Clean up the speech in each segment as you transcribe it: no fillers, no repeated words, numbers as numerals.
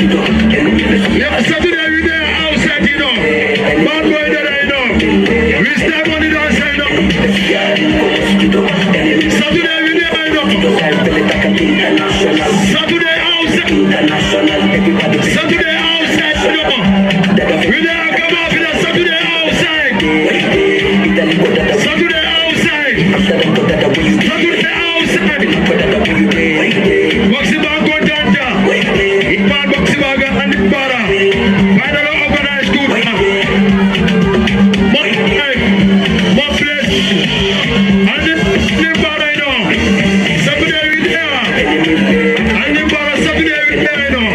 Yeah, Saturday we there outside, you know. Bad boy there, you know. We step on it outside, you know. Saturday we there, you know. Saturday outside. Saturday outside, you know. We there, come up with a Saturday outside. Saturday outside. Saturday outside. Boxing bag go down there. Ipan boxing bag and the bara. Finally organized good. More place. And the bara, you know. Saturday we there. And the bara Saturday we there, you know.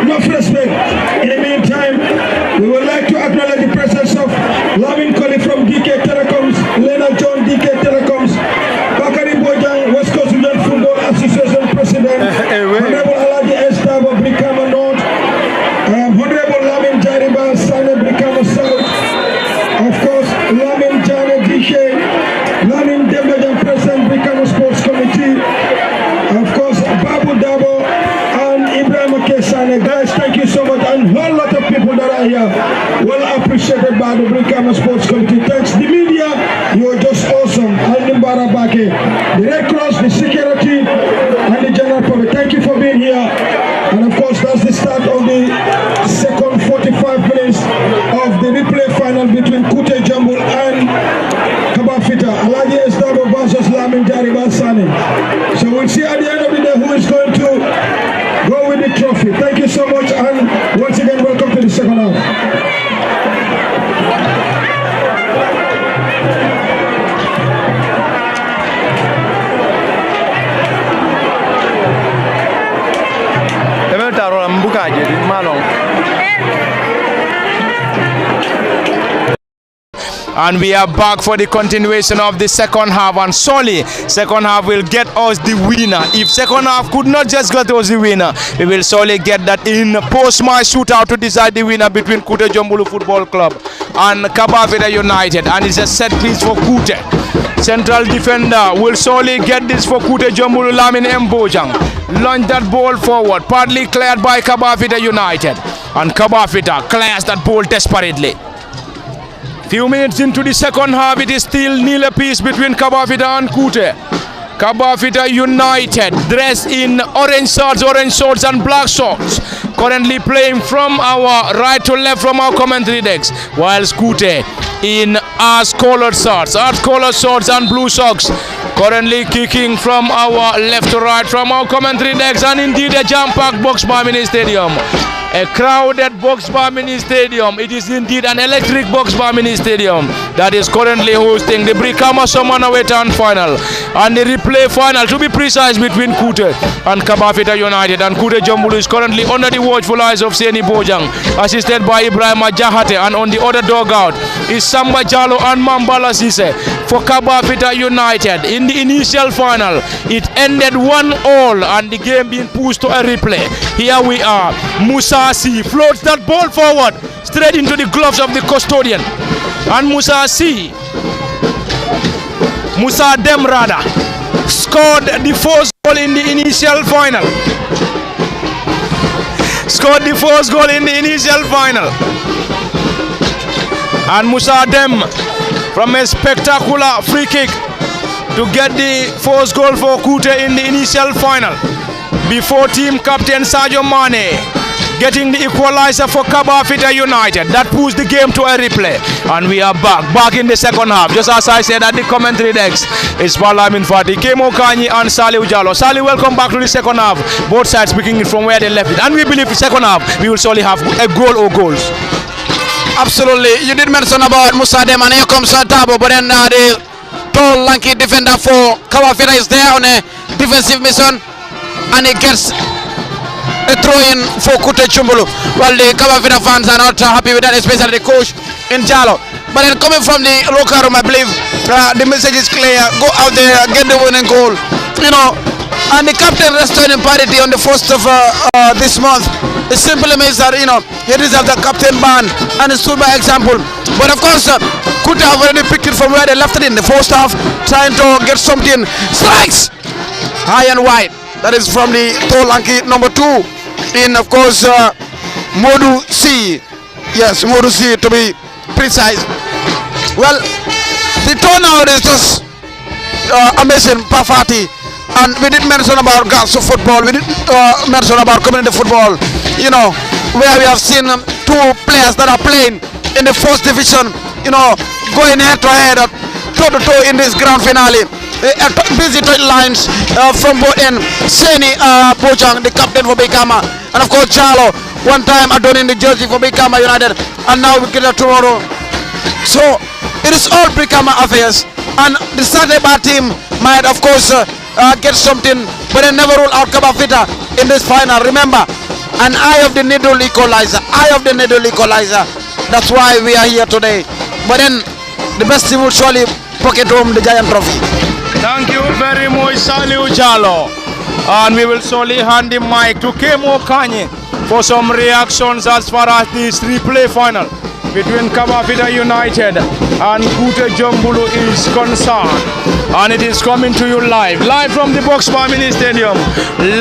Enough respect. In the meantime, we would like to acknowledge the presence of Lamin Koli from DK Telecoms, Leonard John DK Telecoms, Bakari Bojang, West Coast Union Football Association President, Honorable Alaji Estab of Brikama North, Honorable Lamin Jariba Sane Brikama South, of course, Lamin Jane DK, Lamin Demajan President Brikama Sports Committee, of course, Babu Dabo, guys, thank you so much, and a whole lot of people that are here, well appreciated by the Brikama Sports Committee. Thanks, the media, you are just awesome. Aldimbara Bake, the Red Cross, the security, and the general public. Thank you for being here. And of course, that's the start of the second 45 minutes of the replay final between Kutehjombulu and Kabafita. Alaji Estabo versus Lamin Jariba Sane. So we'll see at the end of the day who is going to go with the trophy. Thank you so much, and once again, welcome to the second half. And we are back for the continuation of the second half, and solely second half will get us the winner. If second half could not just get us the winner, we will solely get that in post-match shootout to decide the winner between Kutehjombulu Football Club and Kabafita United. And it's a set piece for Kute. Central defender will solely get this for Kutehjombulu. Lamin Mbojang launch that ball forward, partly cleared by Kabafita United, and Kabafita clears that ball desperately. Few minutes into the second half, it is still nil apiece between Kabafita and Kute. Kabafita United dressed in orange shorts and black socks. Currently playing from our right to left from our commentary decks, while Kute in ash-colored shorts and blue socks. Currently kicking from our left to right from our commentary decks, and indeed a jam-packed Boxbar Mini Stadium. A crowded Boxbar Mini Stadium. It is indeed an electric Boxbar Mini Stadium that is currently hosting the Brikama Nawettan final and the replay final, to be precise, between Kute and Kabafita United. And Kutehjombulu is currently under the watchful eyes of Seni Bojang, assisted by Ibrahim Jahate, and on the other dugout is Samba Jalo and Mambala Sise for Kabafita United. In the initial final, it ended 1-1 and the game being pushed to a replay. Here we are. Musa C floats that ball forward straight into the gloves of the custodian, and Musa Demrada scored the first goal in the initial final. And Musa Dem from a spectacular free kick to get the first goal for Kute in the initial final, before team captain Sadio Mane getting the equalizer for Kabafita United. That pushed the game to a replay, and we are back in the second half. Just as I said at the commentary decks, it's Parlamin Fati, Kemo Kanyi and Salih Ujalo. Salih, welcome back to the second half. Both sides picking it from where they left it, and we believe the second half we will surely have a goal or goals. Absolutely. You did mention about Musa Dem, and here comes Tabo, but then the tall, lanky defender for Kabafita is there on a defensive mission, and he gets a throw-in for Kutehjombulu. Well, the Kabafita fans are not happy with that, especially the coach in Jalo. But then coming from the locker room, I believe the message is clear. Go out there, get the winning goal. You know, and the captain restoring parity on the 1st of this month. It simply means that, you know, he deserves the captain ban and stood by example. But of course, Kute have already picked it from where they left it in the first half, trying to get something. Strikes high and wide. That is from the tall lanky number 2 in, of course, Modu C. Yes, Modu C to be precise. Well, the turnout is just amazing, Pafati. And we didn't mention about girls of football. We didn't mention about community football. You know, where we have seen 2 players that are playing in the 1st division, you know, going head to head, toe to toe in this grand finale. Busy touch lines from both end. Seni Bojang, the captain for Brikama, and of course Jalo, one time adorning the jersey for Brikama United, and now we get it tomorrow. So it is all Brikama affairs, and the Saturday team might of course get something, but they never rule out Kabafita in this final. Remember, an eye of the needle equalizer, That's why we are here today. But then the best team will surely pocket home the giant trophy. Thank you very much, Salih Ujalo. And we will surely hand the mic to Kemo Kanyi for some reactions as far as this replay final between Kabafita United and Kutehjombulu is concerned. And it is coming to you live from the Boxbar Mini Stadium,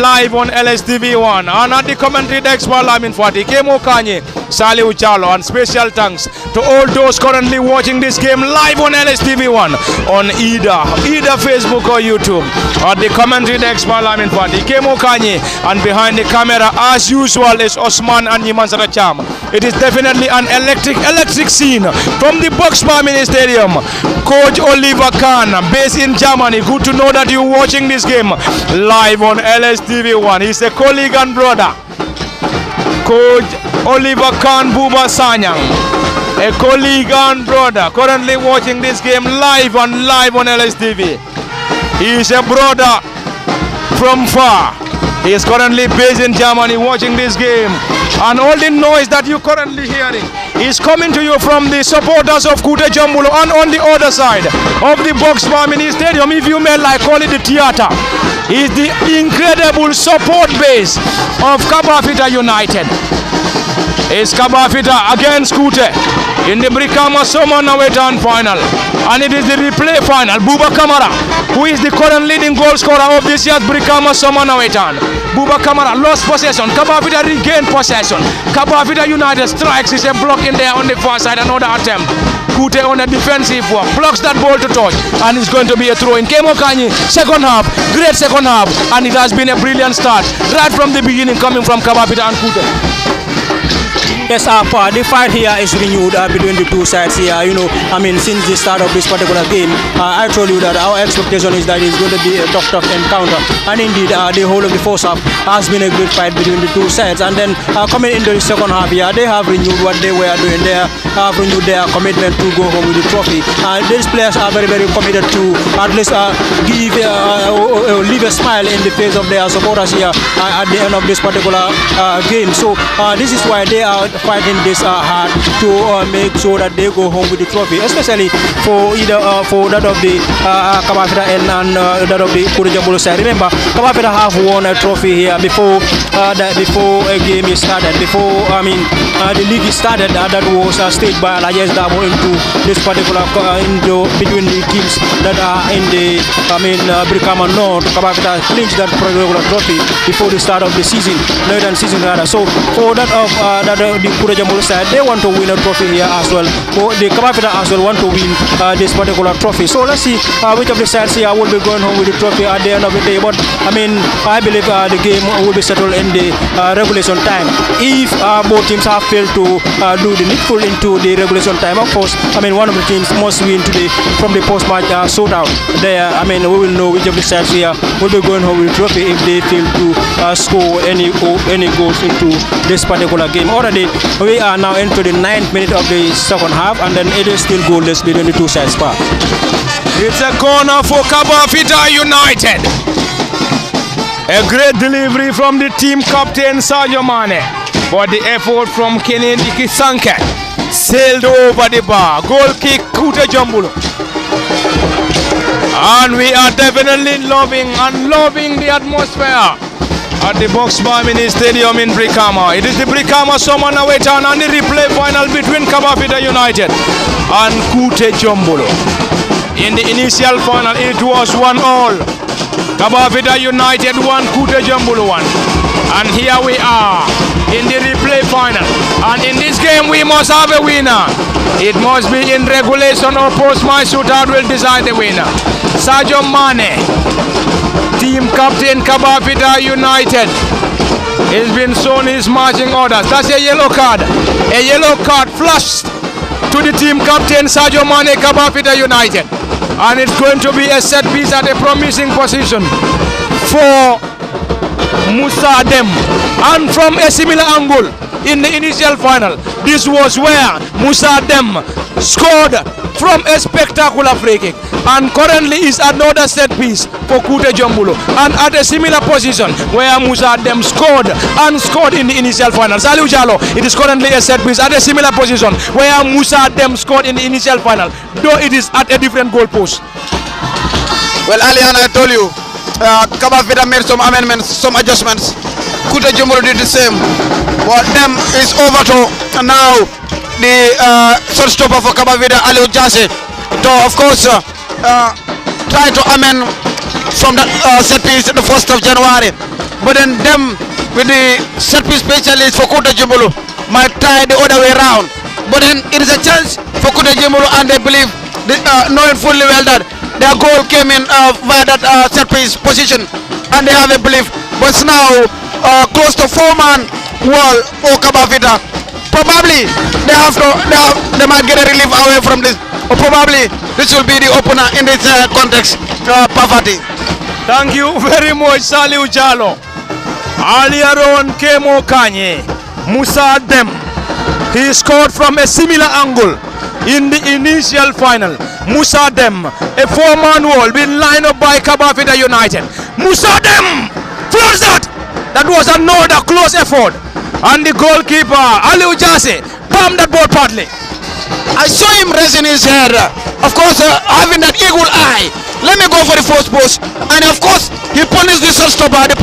live on LSTV1. And at the commentary decks, Parlamin Fati, Kemo Kanyi, Salih Ujalo, and special thanks to all those currently watching this game live on LSTV1 on either Facebook or YouTube. At the commentary decks, Parlamin Fati, Kemo Kanyi, and behind the camera, as usual, is Osman and Yiman Saracham. It is definitely an electric scene from the Boxbar Mini Stadium. Coach Oliver Kahn, based in Germany. Good to know that you're watching this game live on LSTV1. He's a colleague and brother. Coach Oliver Kahn Buba Sanyang, a colleague and brother, currently watching this game live on LSTV. He is a brother from far. He is currently based in Germany watching this game, and all the noise that you're currently hearing is coming to you from the supporters of Kutehjombulu, and on the other side of the Boxbar Mini Stadium, if you may like call it the theater, is the incredible support base of Kabafita United. It's Kabafita against Kute in the Brikama Nawettan final, and it is the replay final. Buba Kamara, who is the current leading goal scorer of this year's Brikama Nawettan. Buba Kamara lost possession. Kabafita regained possession. Kabafita United strikes. Is a block in there on the far side. Another attempt. Kute on a defensive work, blocks that ball to touch, and it's going to be a throw in. Kemo Kanye, second half, great second half, and it has been a brilliant start right from the beginning coming from Kabafita and Kute. Yes, the fight here is renewed between the two sides here. Since the start of this particular game, I told you that our expectation is that it's going to be a tough encounter. And indeed, the whole of the first half has been a great fight between the two sides. And then coming into the second half here, they have renewed what they were doing. They have renewed their commitment to go home with the trophy. These players are very, very committed to at least leave a smile in the face of their supporters here at the end of this particular game. So this is why they are fighting this hard to make sure that they go home with the trophy, especially for either for that of the Kabafita and that of the Kutehjombulu side. Remember, Kabafita have won a trophy here before a game is started. Before the league is started, that was staged by Alliance Dabo into this particular between the teams that are in the Brikama North. Kabafita clinched that particular trophy before the start of the season, Nawettan season rather. So for that of the Kutehjombulu side, they want to win a trophy here as well. The Kabafita as well want to win this particular trophy. So let's see which of the sides here will be going home with the trophy at the end of the day. But I believe the game will be settled in the regulation time. If both teams have failed to do the needful into the regulation time, of course, one of the teams must win today from the post-match shootout. There, we will know which of the sides here will be going home with the trophy if they fail to score any goals into this particular game. Already, we are now into the 9th minute of the second half, and then it is still goalless between the two sides. It's a corner for Kabafita United. A great delivery from the team captain Sadio Mane, but the effort from Kennedy Kisanke sailed over the bar. Goal kick Kutehjombulu. And we are definitely loving the atmosphere at the Boxbar Mini Stadium in Brikama. It is the Brikama Summer Nawettan and the replay final between Kabafita United and Kutehjombulu. In the initial final, it was 1-1. Kabafita United 1, Kutehjombulu 1. And here we are in the replay final. And in this game, we must have a winner. It must be in regulation or post-match shootout will decide the winner. Sadio Mane, team captain Kabafita United, has been shown his marching orders. That's a yellow card. A yellow card flashed to the team captain Sadio Mane, Kabafita United. And it's going to be a set piece at a promising position for Musa Dem. And from a similar angle in the initial final, this was where Musa Dem scored from a spectacular free kick, and currently is another set piece for Kutehjombulu, and at a similar position where Musa Dem scored in the initial final. Saliu Jalo, it is currently a set piece at a similar position where Musa Dem scored in the initial final, though it is at a different goal post. Well, Alian, I told you, Kabafita made some amendments, some adjustments. Kutehjombulu did the same, but Dem is over to now the shortstopper for Kabafita, Ali Ujase, to of course try to amend from that set piece the 1st of January. But then Dem with the set piece specialist for Kutehjombulu might try the other way around. But then it is a chance for Kutehjombulu, and they believe, knowing fully well that their goal came in via that set piece position, and they have a belief. But now close to 4-man wall for Kabafita. Probably they might get a relief away from this, or probably this will be the opener in this context. Pavati. Thank you very much, Saliu Jalo. Earlier on, Kemo Kanye, Musa Dem, he scored from a similar angle in the initial final. Musa Dem, a 4-man wall being lined up by Kabafita United. Musa Dem floods that. That was another close effort. And the goalkeeper, Ali Ujase, palmed that ball partly. I saw him raising his head. Of course, having that eagle eye. Let me go for the first post. And of course, he punished the shotstopper. The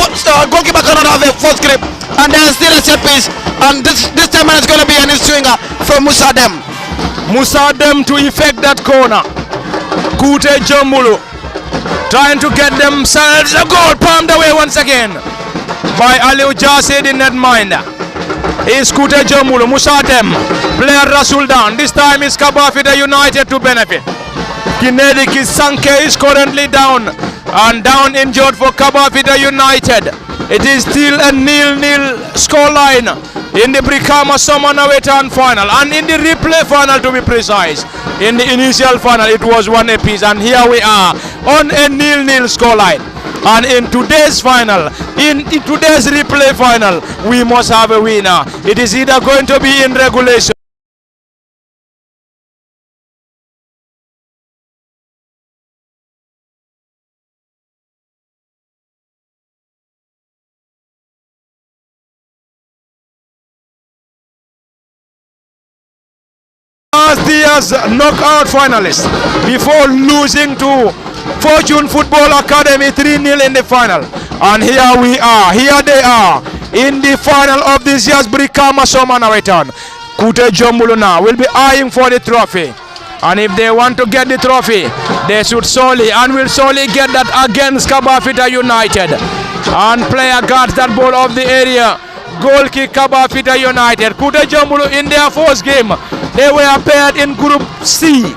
goalkeeper cannot have a first grip. And there's still a set piece. And this time it's going to be an swinger from Musa Dem. Musa Dem to effect that corner. Kutehjombulu trying to get themselves a goal, palmed away once again by Ali Ujase, the netminder. is Kutehjombulu. Musadem, player Rasul down. This time is Kabafita United to benefit. Kinedi Kisanke is currently down, and down injured for Kabafita United. It is still a 0-0 scoreline in the Brikama Summer Nawettan final, and in the replay final to be precise. In the initial final it was 1 apiece, and here we are on a 0-0 scoreline. And in today's final, in today's replay final, we must have a winner. It is either going to be in regulation. Last year's knockout finalists before losing to Fortune Football Academy 3-0 in the final. And here we are, here they are in the final of this year's Brikama Summer Nawettan. Kutehjombulu now will be eyeing for the trophy. And if they want to get the trophy, they should solely and will solely get that against Kabafita United. And player guards that ball of the area. Goal kick Kabafita United. Kutehjombulu in their first game, they were paired in Group C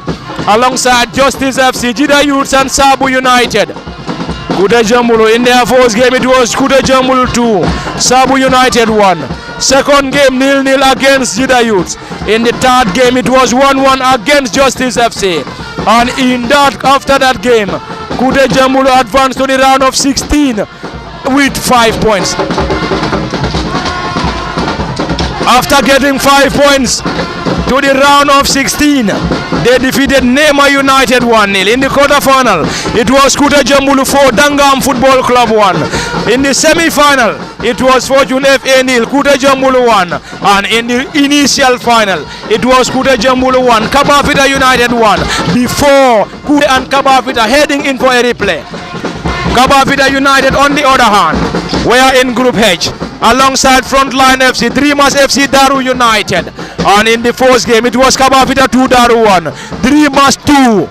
alongside Justice FC, Jida Youths and Sabu United. Kutehjombulu in their first game, it was Kutehjombulu 2, Sabu United 1. Second game 0-0 against Jida Youths. In the third game it was 1-1 against Justice FC. And in that, after that game, Kutehjombulu advanced to the round of 16 with 5 points. After getting 5 points to the round of 16, they defeated Nema United 1-0. In the quarterfinal, it was Kutehjombulu 4, Dangam Football Club 1. In the semi-final, it was Fortune FA 0, Kutehjombulu 1. And in the initial final, it was Kutehjombulu 1, Kabafita United 1. Before Kute and Kabafita heading in for a replay. Kabafita United, on the other hand, were in Group H alongside Frontline FC, Dreamers FC Daru United. And in the first game it was Kabafita 2, Daru 1, Dreamers 2,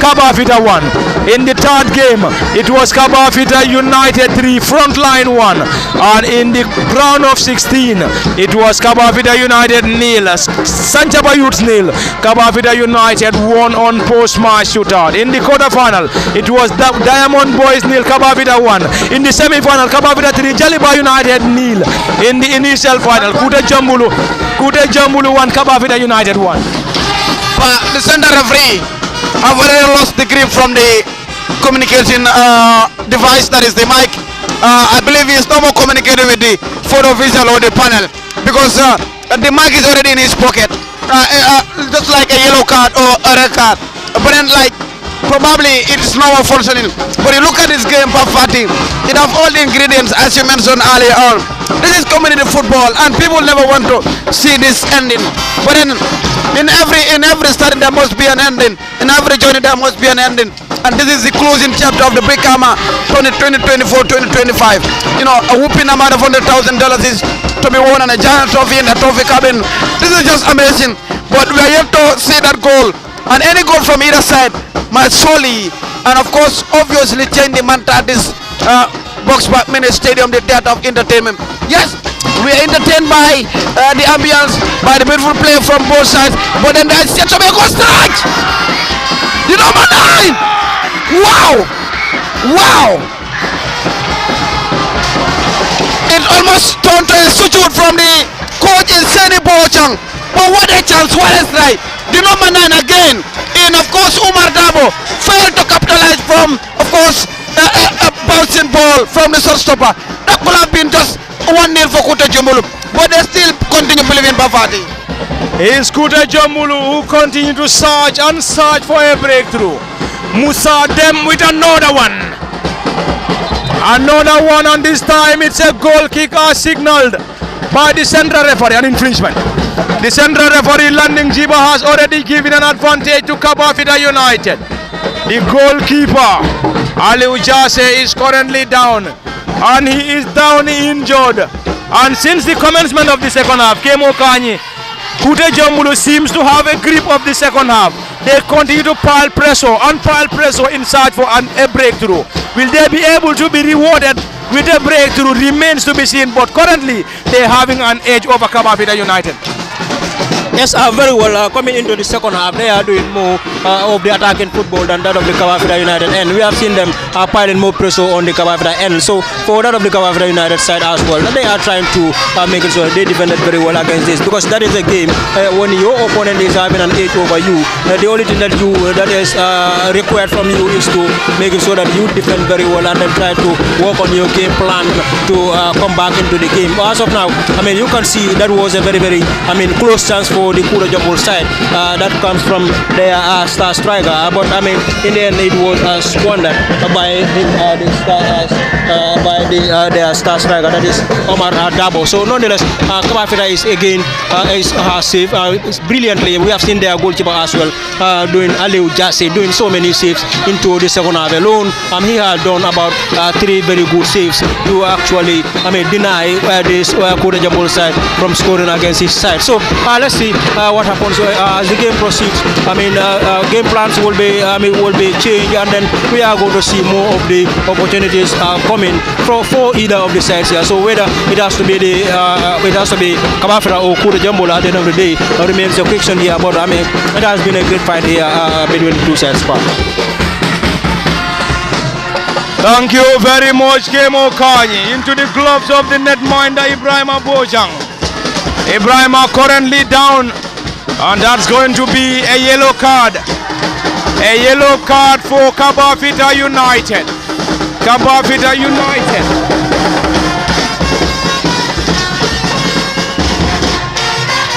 Kabafita 1. In the third game it was Kabafita United 3, Frontline 1. And in the round of 16 it was Kabafita United 0, Sanchaba Youths 0, Kabafita United 1 on post-match shootout. In the quarterfinal it was Diamond Boys 0, Kabafita 1. In the semi-final Kabafita 3, Jaliba United 0. In the initial final Kutehjombulu 1, Kabafita United 1. The center referee have already lost the grip from the communication device, that is the mic. I believe he is no more communicating with the photo visual or the panel, because the mic is already in his pocket, just like a yellow card or a red card. But then, like, probably it is no more functioning. But you look at this game, Pafati, it have all the ingredients as you mentioned earlier on. This is community football, and people never want to see this ending. But then, in every study there must be an ending. In every journey there must be an ending. And this is the closing chapter of the Brikama 2024-2025. You know, a whooping amount of $100,000 is to be won, and a giant trophy in the trophy cabin. This is just amazing. But we are yet to see that goal. And any goal from either side must surely, and of course, obviously change the mantra at this Box Park Mini Stadium, the theater of entertainment. Yes, we are entertained by the ambience, by the beautiful play from both sides. But then there's yet to be a goal strike. The number 9. Wow! Wow! It almost turned to a shootout from the coach in Seni Bochang. But what a chance, what a strike. The number 9 again. And of course, Umar Dabo failed to capitalize from, of course, a bouncing ball from the shotstopper. That could have been just 1-0 for Kutehjombulu. But they still continue believing Bafati. It's Kutehjombulu who continue to search and search for a breakthrough. Musa them with another one. Another one, and this time it's a goal kick as signaled by the central referee, an infringement. The central referee Landing Jiba has already given an advantage to Kabafita United. The goalkeeper Ali Ujase is currently down, and he is down injured. And since the commencement of the second half, Kemo Kanyi, Kutehjombulu seems to have a grip of the second half. They continue to pile pressure in search for a breakthrough. Will they be able to be rewarded with a breakthrough remains to be seen, but currently they're having an edge over Kabafita United. Yes, very well. Coming into the second half, they are doing more of the attacking football than that of the Kabafita United end. We have seen them piling more pressure on the Kabafita end. So for that of the Kabafita United side as well, they are trying to make it so they defended very well against this, because that is a game when your opponent is having an edge over you. The only thing that is required from you is to make it so that you defend very well and then try to work on your game plan to come back into the game. As of now, I mean, you can see that was a very close chance for the Kutehjombulu side that comes from their star striker, but I mean in the end it was squandered by their star striker, that is Omar Dabo. So nonetheless, Kabafita is again saved brilliantly. We have seen their goalkeeper as well doing Aliou Jassy doing so many saves into the second half alone. He had done about 3 very good saves to actually deny this Kutehjombulu side from scoring against his side. So let's see what happens as the game proceeds. Game plans will be changed, and then we are going to see more of the opportunities coming for either of the sides here. So whether it has to be Kabafita or Kutehjombulu at the end of the day remains a question here. But it has been a great fight here between the two sides. Thank you very much, Kemo Kanye. Into the gloves of the netminder Ibrahima Bojang. Ibrahima currently down, and that's going to be a yellow card. A yellow card for Kabafita United. Kabafita United.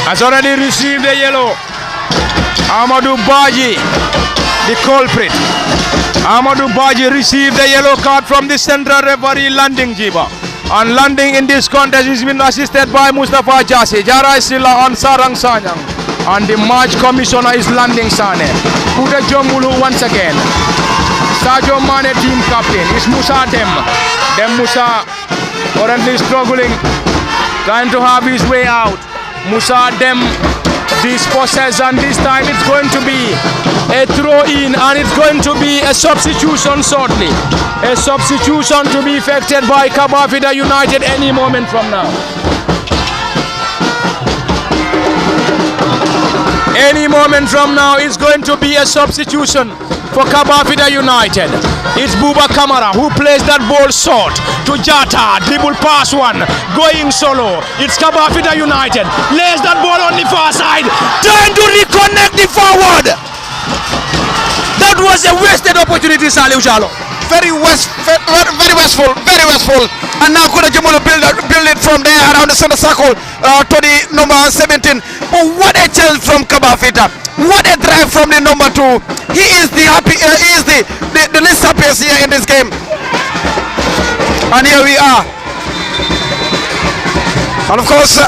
Has already received a yellow. Amadou Baji, the culprit. Amadou Baji received a yellow card from the central referee Landing Jiba. And landing in this contest is been assisted by Mustafa Jassy, Jarai Silla and Sarang Sanyang. And the match commissioner is Landing Sane. Kutehjombulu once again. Sadio Mane team captain is Musa Dem. Dem Musa currently struggling, trying to have his way out. Musa Dem dispossessed, and this time it's going to be a throw in, and it's going to be a substitution shortly. A substitution to be effected by Kabafita United any moment from now. Any moment from now is going to be a substitution for Kabafita United. It's Buba Kamara who plays that ball short to Jata, dribble pass one, going solo. It's Kabafita United, lays that ball on the far side, trying to reconnect the forward. That was a wasted opportunity, Salih Ujalo. Very wasteful. And now Kutehjombulu build it from there around the center circle to the number 17. But what a chance from Kabafita! What a drive from the number 2. He is the least happiest here in this game. And here we are. And of course,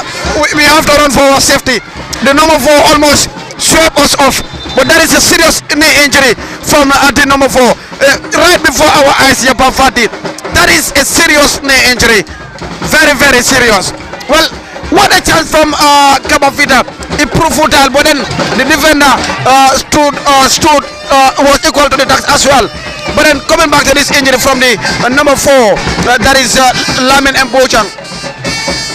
we have to run for our safety. The number 4 almost swept us off. But that is a serious knee injury from the number 4. Right before our eyes here, Bafati. That is a serious knee injury. Very serious. Well, what a chance from Kabafita. It proved futile, but then the defender was equal to the task as well. But then coming back to this injury from the number 4, that is Lamin Mbojang.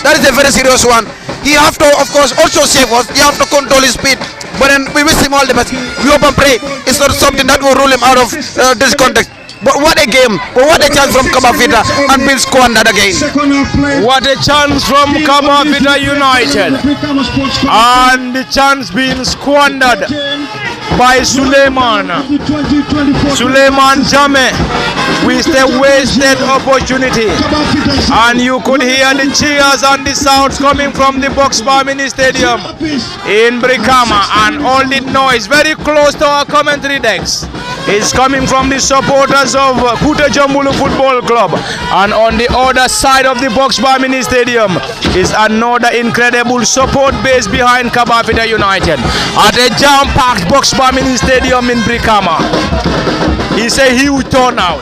That is a very serious one. He have to, of course, also save us. He have to control his speed. But then we wish him all the best. We hope and pray it's not something that will rule him out of this context. But what a game, but what a chance from Kabafita, and being squandered again. What a chance from Kabafita United, and the chance being squandered by Suleiman Jame with a wasted opportunity. And you could hear the cheers and the sounds coming from the Boxbar Mini Stadium in Brikama, and all the noise very close to our commentary decks is coming from the supporters of Kutehjombulu Football Club. And on the other side of the Boxbar Mini Stadium is another incredible support base behind Kabafita United at a jam-packed Boxbar Mini Stadium in Brikama. It's a huge turnout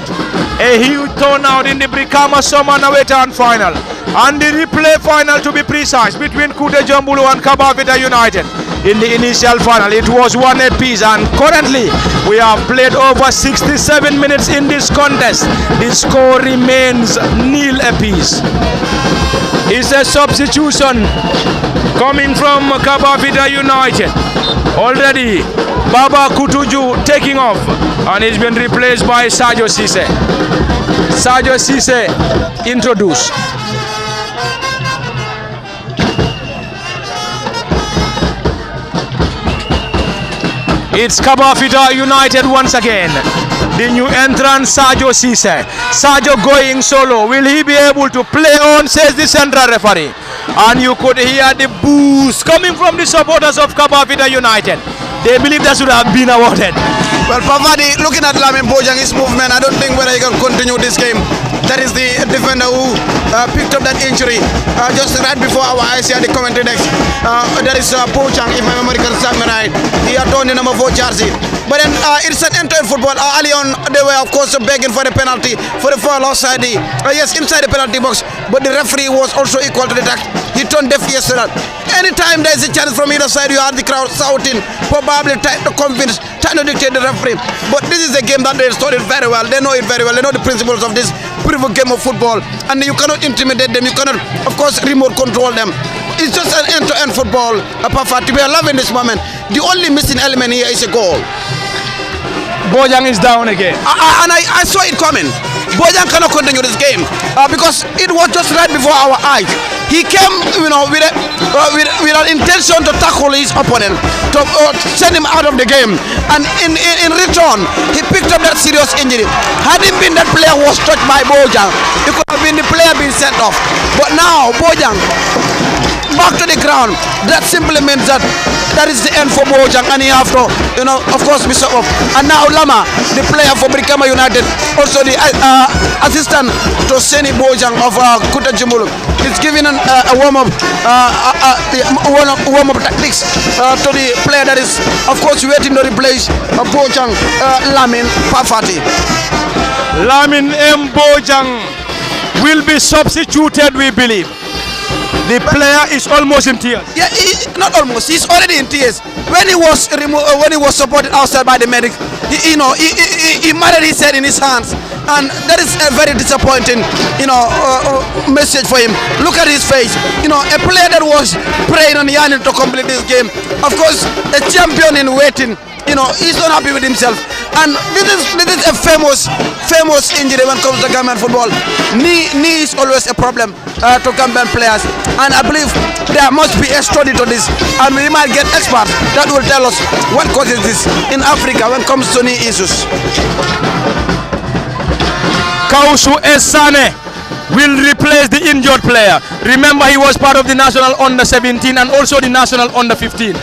in the Brikama Summer Nawettan final, and the replay final to be precise between Kutehjombulu and Kabafita United. in the initial final. It was 1 apiece, and currently we have played over 67 minutes in this contest. The score remains 0 apiece. It's a substitution coming from Kabafita United. Already Baba Kutuju taking off, and he's been replaced by Sadio Cisse. Sadio Cisse introduced. It's Kabafita United once again. The new entrant Sadio Cisse. Sadio going solo. Will he be able to play on, says the central referee. And you could hear the boos coming from the supporters of Kabafita United. They believe that should have been awarded. Well, Pavadi, looking at Lamin Bojang, his movement, I don't think whether he can continue this game. That is the defender who picked up that injury just right before our eyes here at the commentary desk. That is Bojang, if my memory can serve me right. He had torn the number 4 jersey. But then it's an end-to-end football. Early on, they were, of course, begging for the penalty for the foul outside the, yes, inside the penalty box. But the referee was also equal to the task. He turned deaf ears to that. Anytime there is a chance from either side, you have the crowd shouting, probably trying to convince, trying to dictate the referee. But this is a game that they studied very well. They know it very well. They know the principles of this beautiful game of football. And you cannot intimidate them. You cannot, of course, remote control them. It's just an end-to-end football. We are loving this moment. The only missing element here is a goal. Bojang is down again. And I saw it coming. Bojang cannot continue this game because it was just right before our eyes. He came, with an intention to tackle his opponent, to send him out of the game. And in return, he picked up that serious injury. Had it been that player was struck by Bojang, it could have been the player being sent off. But now, Bojang, back to the ground. That simply means that is the end for Bojang, and he have to, of course, be sent off. And now Lama, the player for Brikama United, also the assistant to Seni Bojang of Kutehjombulu, is giving a warm-up, warm-up tactics to the player that is, of course, waiting to replace Bojang, Lamin Pafati. Lamin M. Bojang will be substituted, we believe. The player is almost in tears. Yeah, not almost. He's already in tears. When he was supported outside by the medic, he muttered his head in his hands, and that is a very disappointing, message for him. Look at his face. A player that was praying and yearning to complete this game. Of course, a champion in waiting. He's not happy with himself, and this is a famous injury when it comes to Gambian football. Knee is always a problem to Gambian players, and I believe there must be a study to this, and we might get experts that will tell us what causes this in Africa when it comes to knee issues. Kausu Esane will replace the injured player. Remember, he was part of the national under-17 and also the national under-15.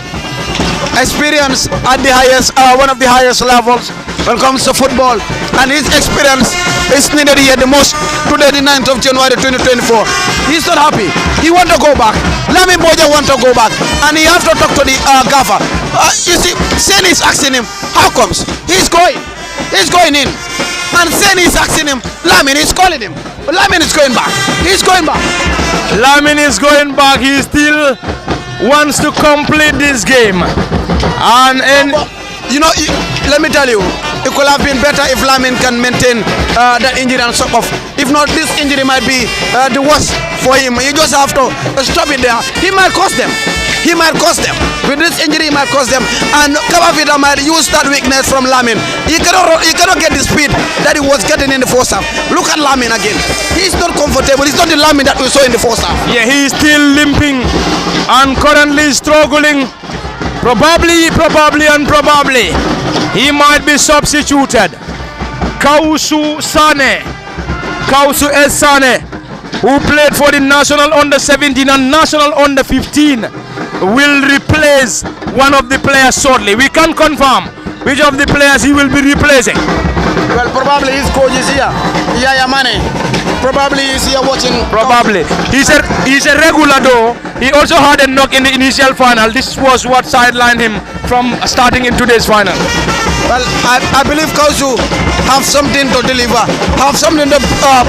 Experience at the highest, one of the highest levels when it comes to football, and his experience is needed here the most today, the 9th of January 2024. He's not happy. He wants to go back. Lamin Bojang wants to go back, and he has to talk to the gaffer. You see, Sen is asking him, how comes? He's going in, and Sen is asking him, Lamin is calling him, but Lamin is going back. He's going back. Lamin is going back. He still wants to complete this game. And let me tell you, it could have been better if Lamin can maintain that injury and stop off. If not, this injury might be the worst for him. You just have to stop it there. He might cost them. With this injury, he might cost them. And Kabafita might use that weakness from Lamin. He cannot get the speed that he was getting in the first half. Look at Lamin again. He's not comfortable. He's not the Lamin that we saw in the first half. Yeah, he's still limping and currently struggling. Probably, he might be substituted. Kausu Esane, who played for the national under-17 and national under-15, will replace one of the players shortly. We can't confirm which of the players he will be replacing, Well, probably his coach is here. Yaya Mane. Probably he's here watching. Probably. He's a regular though. He also had a knock in the initial final. This was what sidelined him from starting in today's final. Well, I believe Kausu have something to deliver, have something to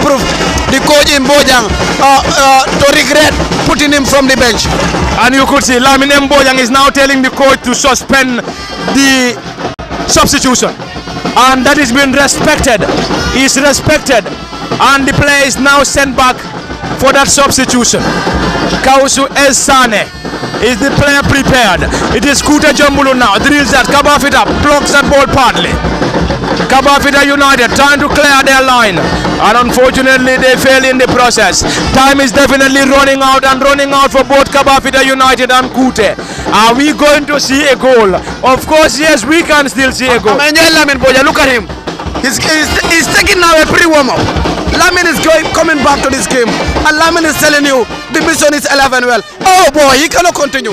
prove. The coach in Bojang to regret putting him from the bench. And you could see Lamin Mbojang is now telling the coach to suspend the substitution. And that is being respected. Is respected. And the player is now sent back for that substitution. Kausu Esane is the player prepared. It is Kutehjombulu now. Drills that. Kabafita blocks that ball partly. Kabafita United trying to clear their line. And unfortunately they fail in the process. Time is definitely running out and running out for both Kabafita United and Kute. Are we going to see a goal? Of course, yes, we can still see a goal. Look at him. He's taking now a pre-warm-up. Lamin is coming back to this game, and Lamin is telling you the mission is 11 well. Oh boy, he cannot continue.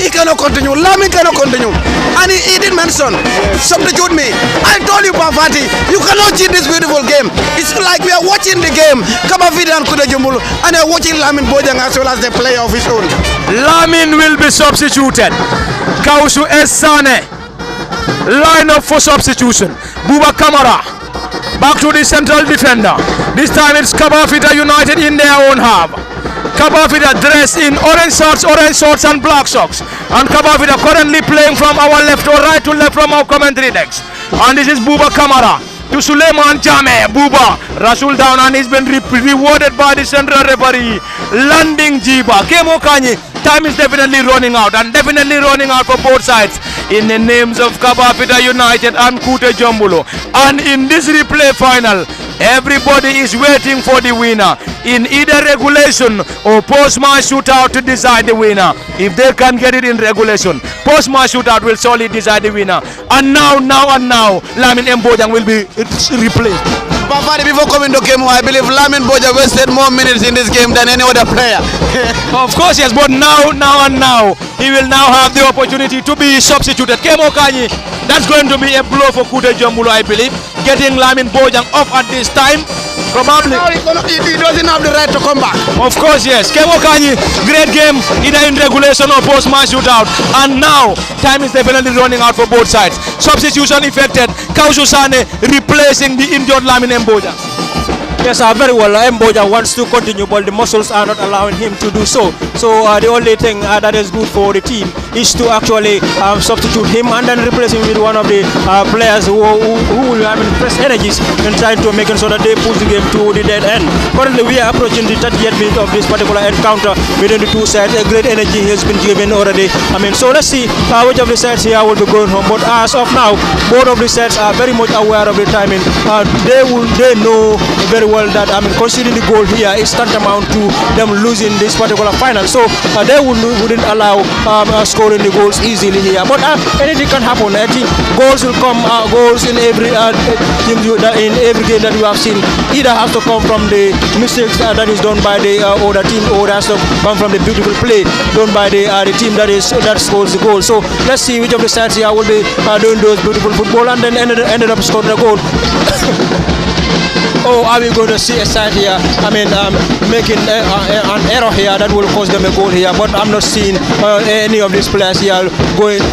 He cannot continue. Lamin cannot continue. And he did mention, substitute me. I told you, Bafati, you cannot cheat this beautiful game. It's like we are watching the game, Kabafita and Kutehjombulu, and they are watching Lamin Bojang as well as the player of his own. Lamin will be substituted. Kausu Esane line up for substitution. Buba Kamara back to the central defender. This time it's Kabafita United in their own half. Kabafita dressed in orange shorts and black socks. And Kabafita currently playing from our left or right to left from our commentary decks. And this is Buba Kamara to Suleiman Jame. Buba Rasul down and he's been rewarded by the central referee. Landing Jiba. Kemo Kanyi. Time is definitely running out and definitely running out for both sides in the names of Kabafita United and Kutehjombulu. And in this replay final, everybody is waiting for the winner in either regulation or post-match shootout to decide the winner. If they can get it in regulation, post-match shootout will solely decide the winner. And now, Lamin Mbojang will be replaced. Bafari, before coming to game, I believe Lamin Bojang wasted more minutes in this game than any other player. Of course, yes, but now, he will now have the opportunity to be substituted. Kemo Kanyi, that's going to be a blow for Kutehjombulu, I believe. Getting Lamin Bojang off at this time, probably. Now he doesn't have the right to come back. Of course, yes. Kemo Kanyi, great game, either in regulation or post-match shootout. And now, time is definitely running out for both sides. Substitution effected. Kausu Sane replacing the injured Lamin Mbojang. Yes, very well. Mbojang wants to continue, but the muscles are not allowing him to do so. So the only thing that is good for the team is to actually substitute him and then replace him with one of the players who will have fresh energies and trying to make it so that they push the game to the dead end. Currently, we are approaching the 38th minute of this particular encounter between the two sides. A great energy has been given already. So let's see which of the sides here will be going home. But as of now, both of the sides are very much aware of the timing. They know very well that conceding the goal here is tantamount to them losing this particular final. So they wouldn't allow scoring the goals easily here. But anything can happen. I think goals will come. Goals in every team in every game that we have seen either has to come from the mistakes that is done by the other team, or has to come from the beautiful play done by the team that scores the goal. So let's see which of the sides here will be doing those beautiful football and then ended up scoring a goal. Or are we going to see a side here, making an error here that will cause them a goal here? But I'm not seeing any of these players here going,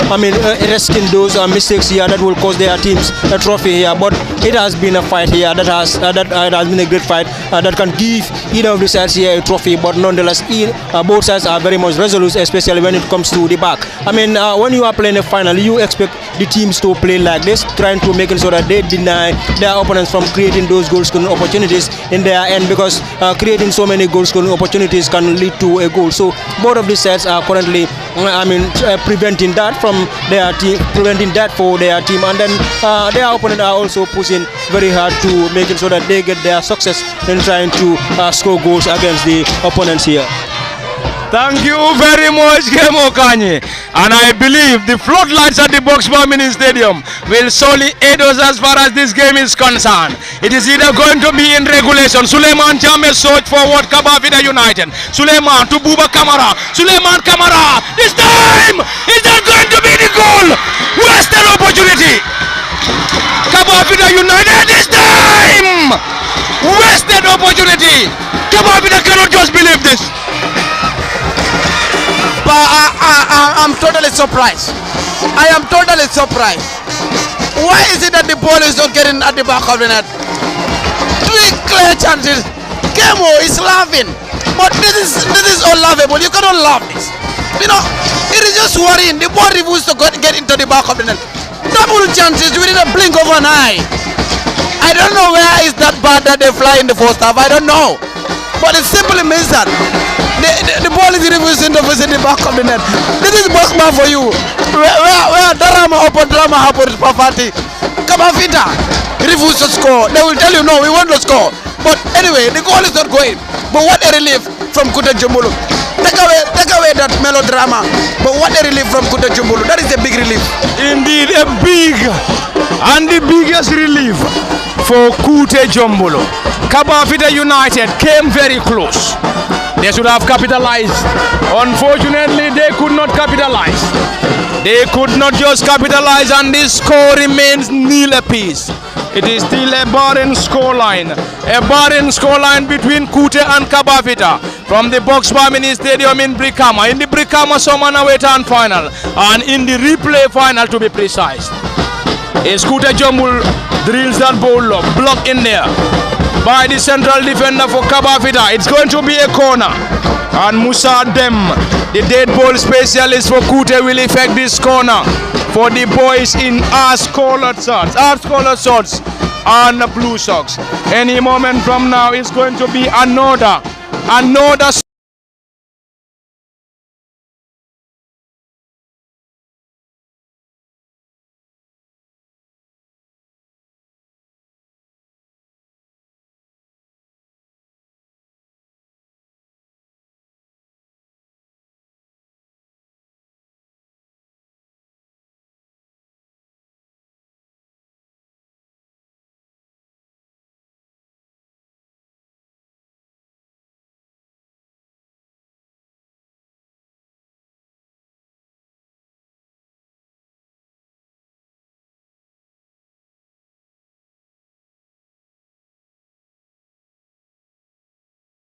risking those mistakes here that will cause their teams a trophy here. But it has been a fight here that has been a great fight that can give either of the sides here a trophy. But nonetheless, both sides are very much resolute, especially when it comes to the back. When you are playing a final, you expect the teams to play like this, trying to make it so that they deny their opponents from creating those goal scoring opportunities in their end, because creating so many goal scoring opportunities can lead to a goal. So both of these sides are currently preventing that from their team, preventing that for their team, and then their opponents are also pushing very hard to make it so that they get their success in trying to score goals against the opponents here. Thank you very much, Kemo Kanyi. And I believe the floodlights at the Boxbar Mini Stadium will solely aid us as far as this game is concerned. It is either going to be in regulation. Suleiman Jame search forward Kabafita United. Suleiman to Buba Kamara. Suleiman Kamara. This time! Is that going to be the goal? Wasted opportunity. Kabafita Kabafita United this time! Wasted opportunity! Kabafita cannot just believe this! But I'm totally surprised. I am totally surprised. Why is it that the ball is not getting at the back of the net? 3 clear chances. Kemo is laughing. But this is unlovable. You cannot laugh this. You know, it is just worrying. The ball refuses to get into the back of the net. Double chances within a blink of an eye. I don't know where is that bad that they fly in the first half. I don't know. But it simply means that the ball is refusing to visit the back of the net. This is Boxman for you. Where drama upon drama happens for Fati. Kabafita refuse to score. They will tell you no, we want to score. But anyway, the goal is not going. But what a relief from Kutehjombulu. Take away that melodrama. But what a relief from Kutehjombulu. That is a big relief. Indeed, a big and the biggest relief for Kutehjombulu. Kabafita United came very close. They should have capitalized. Unfortunately, they could not capitalize. They could not just capitalize, and this score remains nil apiece. It is still a barren scoreline. A barren scoreline between Kute and Kabafita from the Boxbar Mini Stadium in Brikama. In the Brikama Summer Nawettan final and in the replay final to be precise. Is Kutehjombulu drills that ball up, blocked in there by the central defender for Kabafita. It's going to be a corner. And Musa Dem, the dead ball specialist for Kute, will effect this corner for the boys in ash-colored shorts and blue socks. Any moment from now, it's going to be another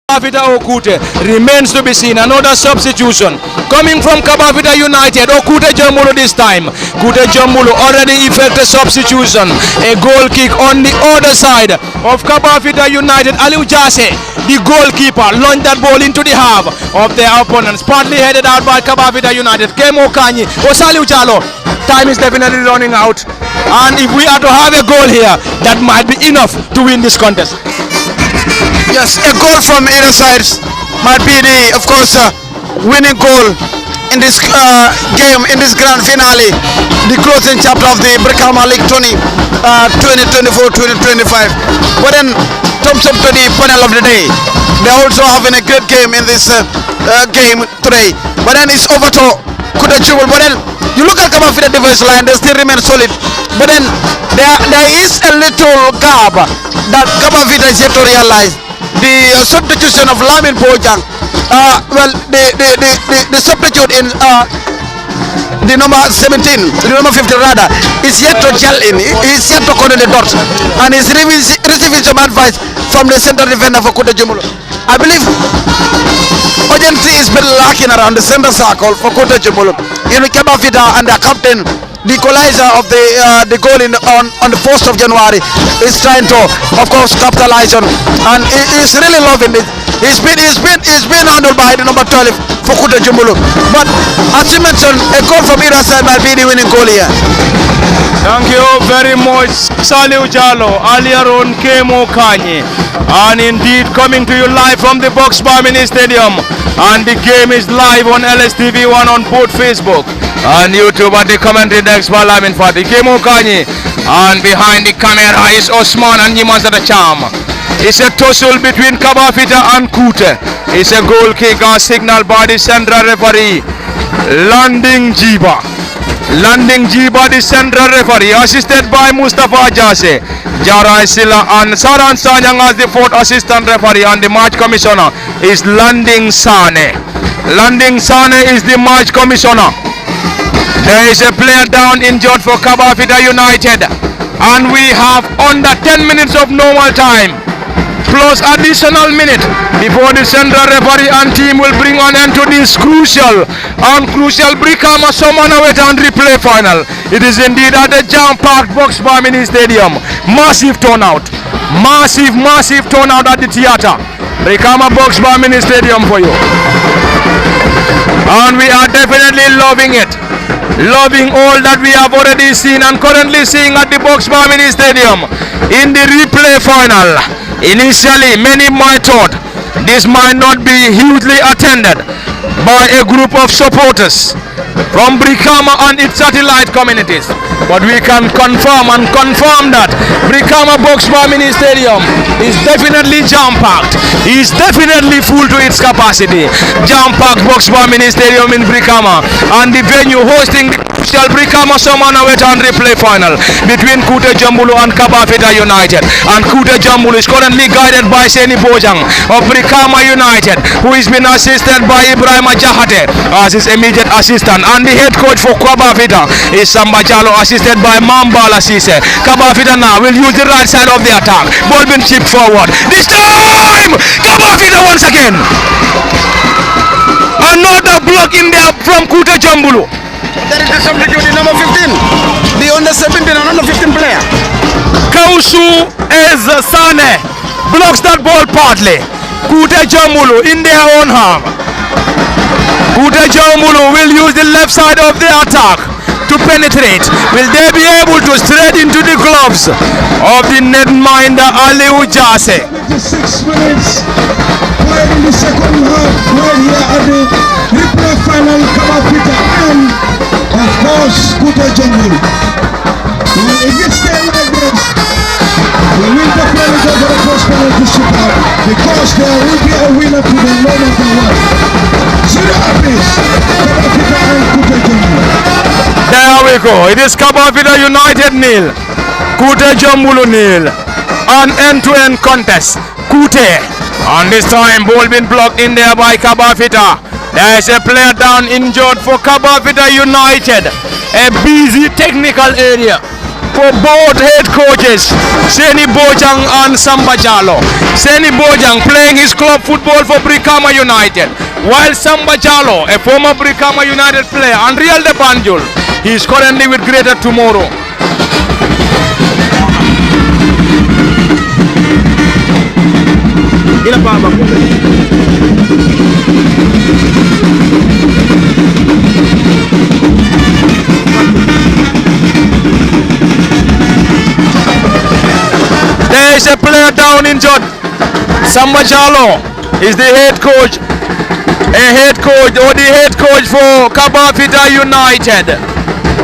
Kabafita or Kute remains to be seen. Another substitution coming from Kabafita United or Kutehjombulu this time. Kutehjombulu already effected substitution. A goal kick on the other side of Kabafita United. Aliu Jase, the goalkeeper, launched that ball into the half of their opponents. Partly headed out by Kabafita United. Kemo Kanyi, Osaliu Jalo. Time is definitely running out. And if we are to have a goal here, that might be enough to win this contest. Yes, a goal from either sides might be the, of course, winning goal in this game, in this grand finale, the closing chapter of the Brikama League 2024-2025. But then, thumbs up to the panel of the day. They're also having a great game in this game today. But then it's over to Kutehjombulu. But then, you look at Kabafita defense line, they still remain solid. But then, there is a little gap that Kabafita is yet to realize. The substitution of Lamin Bojang, the substitute in the number 17, the number 50 rather, is yet to gel in, is yet to connect the dots, and is receiving some advice from the center defender for Kutehjombulu. I believe urgency is been lacking around the center circle for Kutehjombulu. You know, Kabafita and their captain, the equalizer of the goal on the 1st of January, is trying to, of course, capitalize on, and he's really loving it. He's been handled by the number 12 for Kutehjombulu. But as you mentioned, a goal from either side might be the winning goal here. Thank you very much, Saliu Jalo, earlier on Kemo Kanyi, and indeed coming to you live from the Boxbar Mini Stadium, and the game is live on LSTV1 on both Facebook and YouTube, and the commentary next by Lamin Fati, Kemo Kanyi, and behind the camera is Osman and Yimanza the Charm. It's a tussle between Kabafita and Kute. It's a goal kick as signaled by the central referee, Landing Jiba. Landing Jiba, the central referee, assisted by Mustafa Jase, Jara Silla and Saran Sanyang as the 4th assistant referee, and the match commissioner is Landing Sane. Landing Sane is the match commissioner. There is a player down injured for Kabafita United. And we have under 10 minutes of normal time plus additional minute before the central referee and team will bring an end to this crucial Brikama Nawettan replay final. It is indeed at the jam-packed Box Bar Mini Stadium. Massive turnout. Massive turnout at the theatre. Brikama Box Bar Mini Stadium for you. And we are definitely loving it. Loving all that we have already seen and currently seeing at the Box Bar Mini Stadium in the replay final. Initially, many might thought this might not be hugely attended by a group of supporters from Brikama and its satellite communities. But we can confirm that Brikama Box Bar Mini Stadium is definitely jam-packed. Is definitely full to its capacity. Jam-packed Box Bar Mini Stadium in Brikama, and the venue hosting the crucial Brikama Nawettan replay final between Kutehjombulu and Kabafita United. And Kutehjombulu is currently guided by Seni Bojang of Brikama United, who is being assisted by Ibrahim Jahate as his immediate assistant. And the head coach for Kabafita is Samba Jalo, assisted by Mambala Sise. Kabafita now will use the right side of the attack. Ball being chipped forward. This time, Kabafita once again. Another block in there from Kutehjombulu. There is a substitution, number 15. The under 17 and under 15 player. Kausu Sane blocks that ball partly. Kutehjombulu in their own half. Kutehjombulu will use the left side of the attack to penetrate. Will they be able to straight into the gloves of the netminder Aliu Jase? 6 minutes played in the second half right here at the replay final. Kabafita and of course Kutehjombulu. If it stays like this, we will definitely go for the first penalty shootout, because there will be a winner to the moment of what. Zero apiece, Kabafita and Kutehjombulu. There we go. It is Kabafita United nil, Kutehjombulu nil. An end-to-end contest. Kute, and this time ball been blocked in there by Kabafita. There is a player down injured for Kabafita United. A busy technical area for both head coaches, Seni Bojang and Samba Jalo. Seni Bojang playing his club football for Brikama United, while Samba Jalo, a former Brikama United player, and Real de Banjul, he is currently with Greater Tomorrow. There is a player down injured. Samba Jalo is the head coach, the head coach for Kabafita United.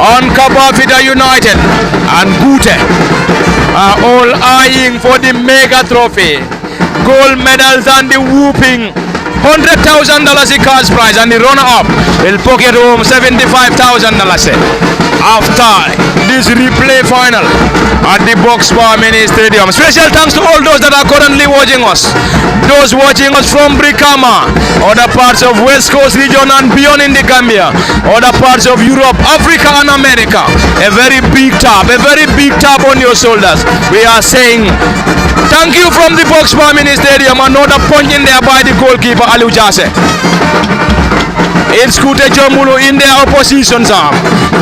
On Kabafita United and Kute are all eyeing for the mega trophy, gold medals and the whooping $100,000 cash prize, and the runner-up will pocket home $75,000 after this replay final at the Box Bar Mini Stadium. Special thanks to all those that are currently watching us. Those watching us from Brikama, other parts of West Coast region and beyond in the Gambia, other parts of Europe, Africa and America. A very big tap on your shoulders. We are saying thank you from the Box Bar Mini Stadium. Another punch in there by the goalkeeper Aliu Jase. It's Kutehjombulu in their opposition's arm.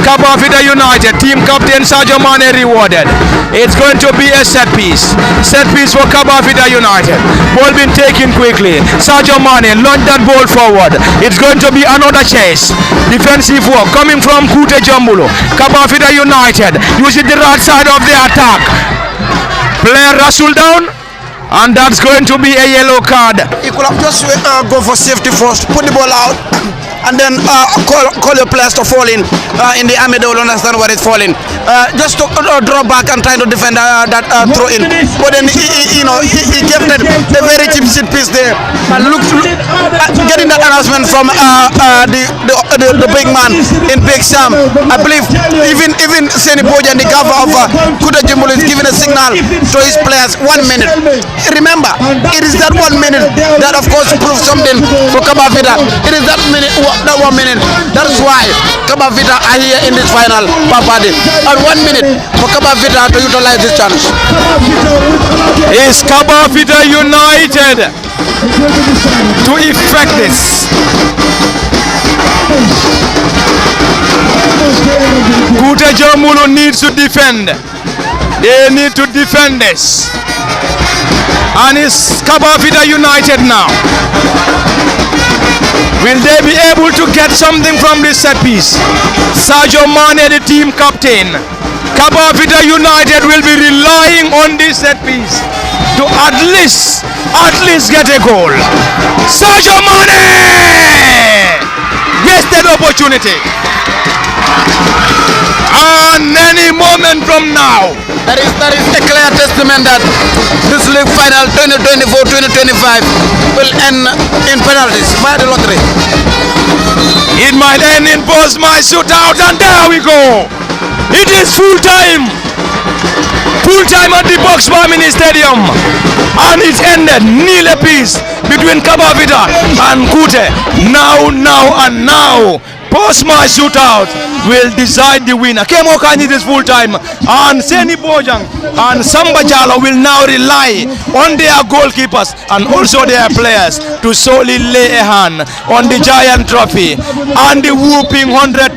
Kabafita United, team captain Sadio Mane rewarded. It's going to be a set piece. Set piece for Kabafita United. Ball being taken quickly. Sadio Mane launched that ball forward. It's going to be another chase. Defensive work coming from Kutehjombulu. Kabafita United using the right side of the attack. Player Rasul down, and that's going to be a yellow card. You could have just go for safety first, put the ball out, and then call your players to fall in the army. They will understand where it's falling. Just to draw back and try to defend that throw in. But then he kept it a very cheap shit piece there. And getting that announcement from the big man in Big Sam. I believe even Seni Boja and the governor of Kutehjombulu is giving a signal to his players. 1 minute. Remember, it is that 1 minute that of course proves something for Kabafita. It is that minute that 1 minute. That's why Kabafita are here in this final, Papadi. And 1 minute for Kabafita to utilize this chance. Is Kabafita United to effect this? Kutehjombulu needs to defend. They need to defend this. And it's Kabafita United now. Will they be able to get something from this set piece? Sadio Mane, the team captain. Kabafita United will be relying on this set piece to at least get a goal. Sadio Mane! Wasted opportunity. And any moment from now, That is a clear testament that this league final 2024-2025 will end in penalties by the lottery. it might end in post my shootout, and there we go. It is full time. Full time at the Brikama Mini Stadium, and it ended nil apiece between Kabafita and Kute. Now. Post my shootout will decide the winner. Kemo Kanyi is full time, and Seni Bojang and Samba Jalo will now rely on their goalkeepers and also their players to solely lay a hand on the giant trophy and the whooping $100,000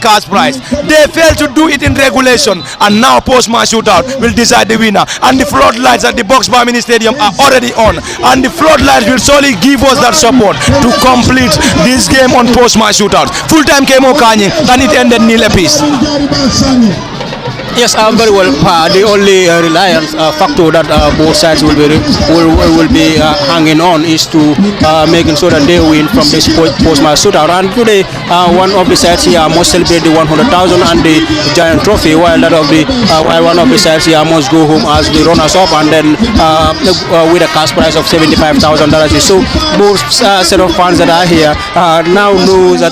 cash prize. They failed to do it in regulation, and now post my shootout will decide the winner. And the floodlights at the Brikama Mini Stadium are already on, and the floodlights will solely give us that support to complete this game on post my shootout. Full time came Okanye, and it ended nil apiece. Yes, very well. The only reliance factor that both sides will be hanging on is to making sure that they win from this post-match shootout. And today, one of the sides here must celebrate the 100,000 and the giant trophy, while one of the sides here must go home as the runners-up and then with a cash prize of $75,000. So both set of fans that are here now knows that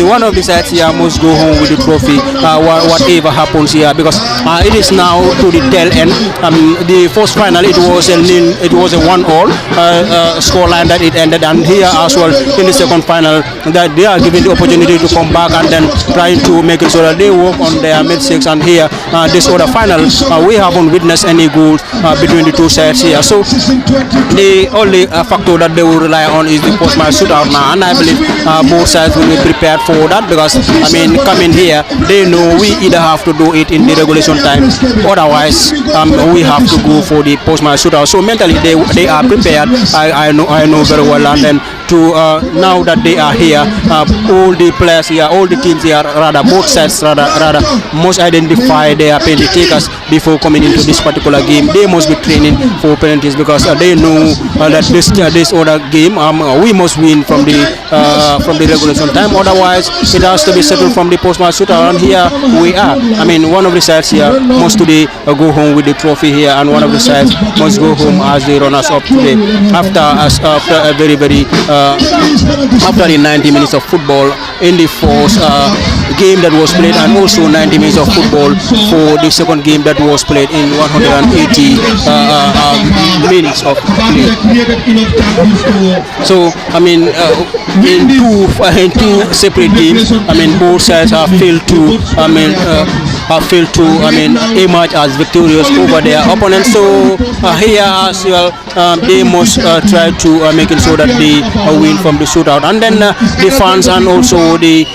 one of the sides here must go home with the trophy, whatever happens here, because it is now to the tail end. The first final it was a 1-1 scoreline that it ended, and here as well in the second final that they are given the opportunity to come back and then trying to make it so that they work on their mid-six. And here this other final we haven't witnessed any goals between the two sides here. So the only factor that they will rely on is the post-match shootout now, and I believe both sides will be prepared for that, because coming here they know we either have to do it in the regulation time, otherwise we have to go for the post-match shootout. So mentally they are prepared. I know very well, and then to now that they are here, all the players here, all the teams here, rather both sides rather must identify their penalty takers before coming into this particular game. They must be training for penalties, because they know that this other game we must win from the regulation time, otherwise it has to be settled from the post-match shootout. And here we are. One of the sides here must today go home with the trophy here, and one of the sides must go home as the runners-up today after a very after the 90 minutes of football in the first game that was played, and also 90 minutes of football for the second game that was played in 180 minutes of play. So in two separate games, both sides have failed to emerge as victorious over their opponents. So here as well they must try to make it so that they win from the shootout, and then the fans and also the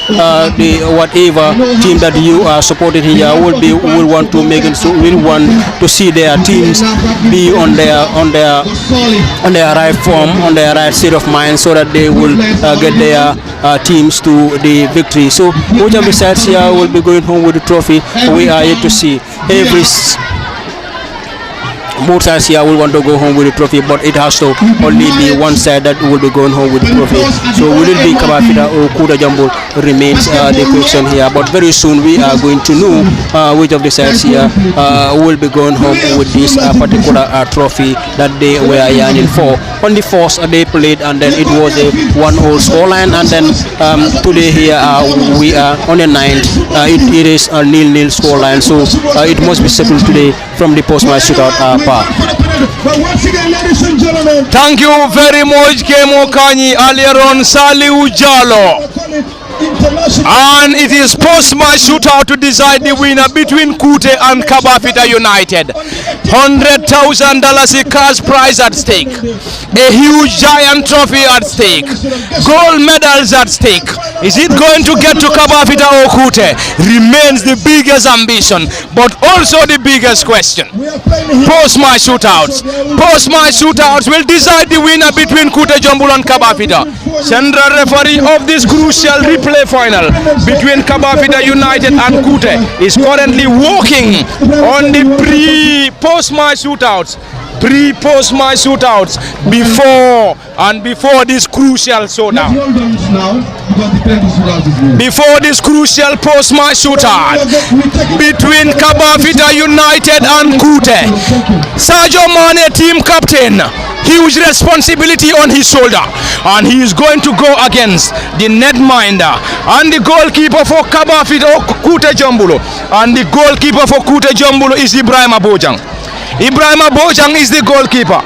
whatever team that you are supporting here will want to make it so, will want to see their teams be on their right form, on their right state of mind, so that they will get their teams to the victory. So both of the sides here will be going home with the trophy. We are yet to see both sides here will want to go home with the trophy, but it has to only be one side that will be going home with the trophy. So will it be Kabafita or Kutehjombulu remains the question here, but very soon we are going to know which of the sides here will be going home with this particular trophy that they were yearning for. On the first they played, and then it was a 1-0 scoreline, and then today here we are on the 9th. It is a 0-0 scoreline, so it must be settled today from the post-match shootout. far. But once again, ladies and gentlemen, Thank you very much, Kemo Kanyi, Aliron Saliu Jalo. And it is post-match shootout to decide the winner between Kute and Kabafita United. $100,000 cash prize at stake. A huge giant trophy at stake. Gold medals at stake. Is it going to get to Kabafita or Kute? Remains the biggest ambition, but also the biggest question. Post-match shootouts. Post-match shootouts will decide the winner between Kutehjombulu and Kabafita. Central referee of this crucial replay final between Kabafita United and Kute is currently working on the post-match shootouts. Post-match shootouts before this crucial showdown. Before this crucial post-match shootout between Kabafita United and Kute. Sadio Mane, team captain, huge responsibility on his shoulder, and he is going to go against the netminder and the goalkeeper for Kabafita Kutehjombulu. And the goalkeeper for Kutehjombulu is Ibrahim Abojang. Ibrahim Abojang is the goalkeeper.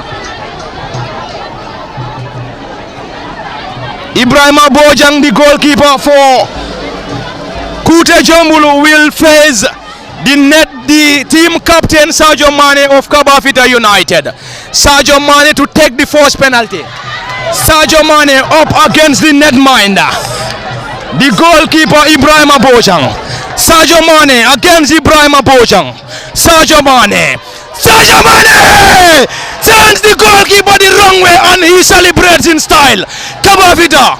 Ibrahim Abojang, the goalkeeper for Kutehjombulu, will face the team captain Sadio Mane of Kabafita United. Sadio Mane to take the first penalty. Sadio Mane up against the netminder, the goalkeeper Ibrahim Abojang. Sadio Mane against Ibrahim Abojang. Sadio Mane turns the goalkeeper the wrong way and he celebrates in style. Kabafita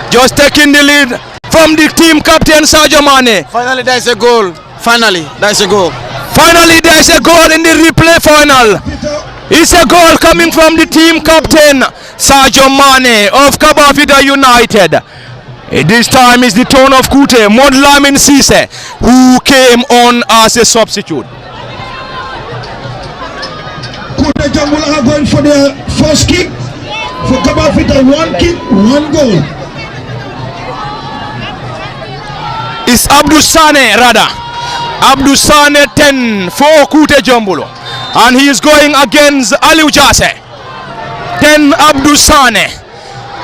just taking the lead from the team captain Sadio Mane. Finally, there is a goal. Finally, there is a goal. Finally, there is a goal in the replay final. It's a goal coming from the team captain Sadio Mane of Kabafita United. This time is the turn of Kute, Modlamin Sise, who came on as a substitute. Kutehjombulu are going for the first kick. For Kabafita, one kick, one goal. It's Abdul Sane rather. Abdul Sane 10 for Kutehjombulu. And he is going against Aliou Jase. 10 Abdul Sane.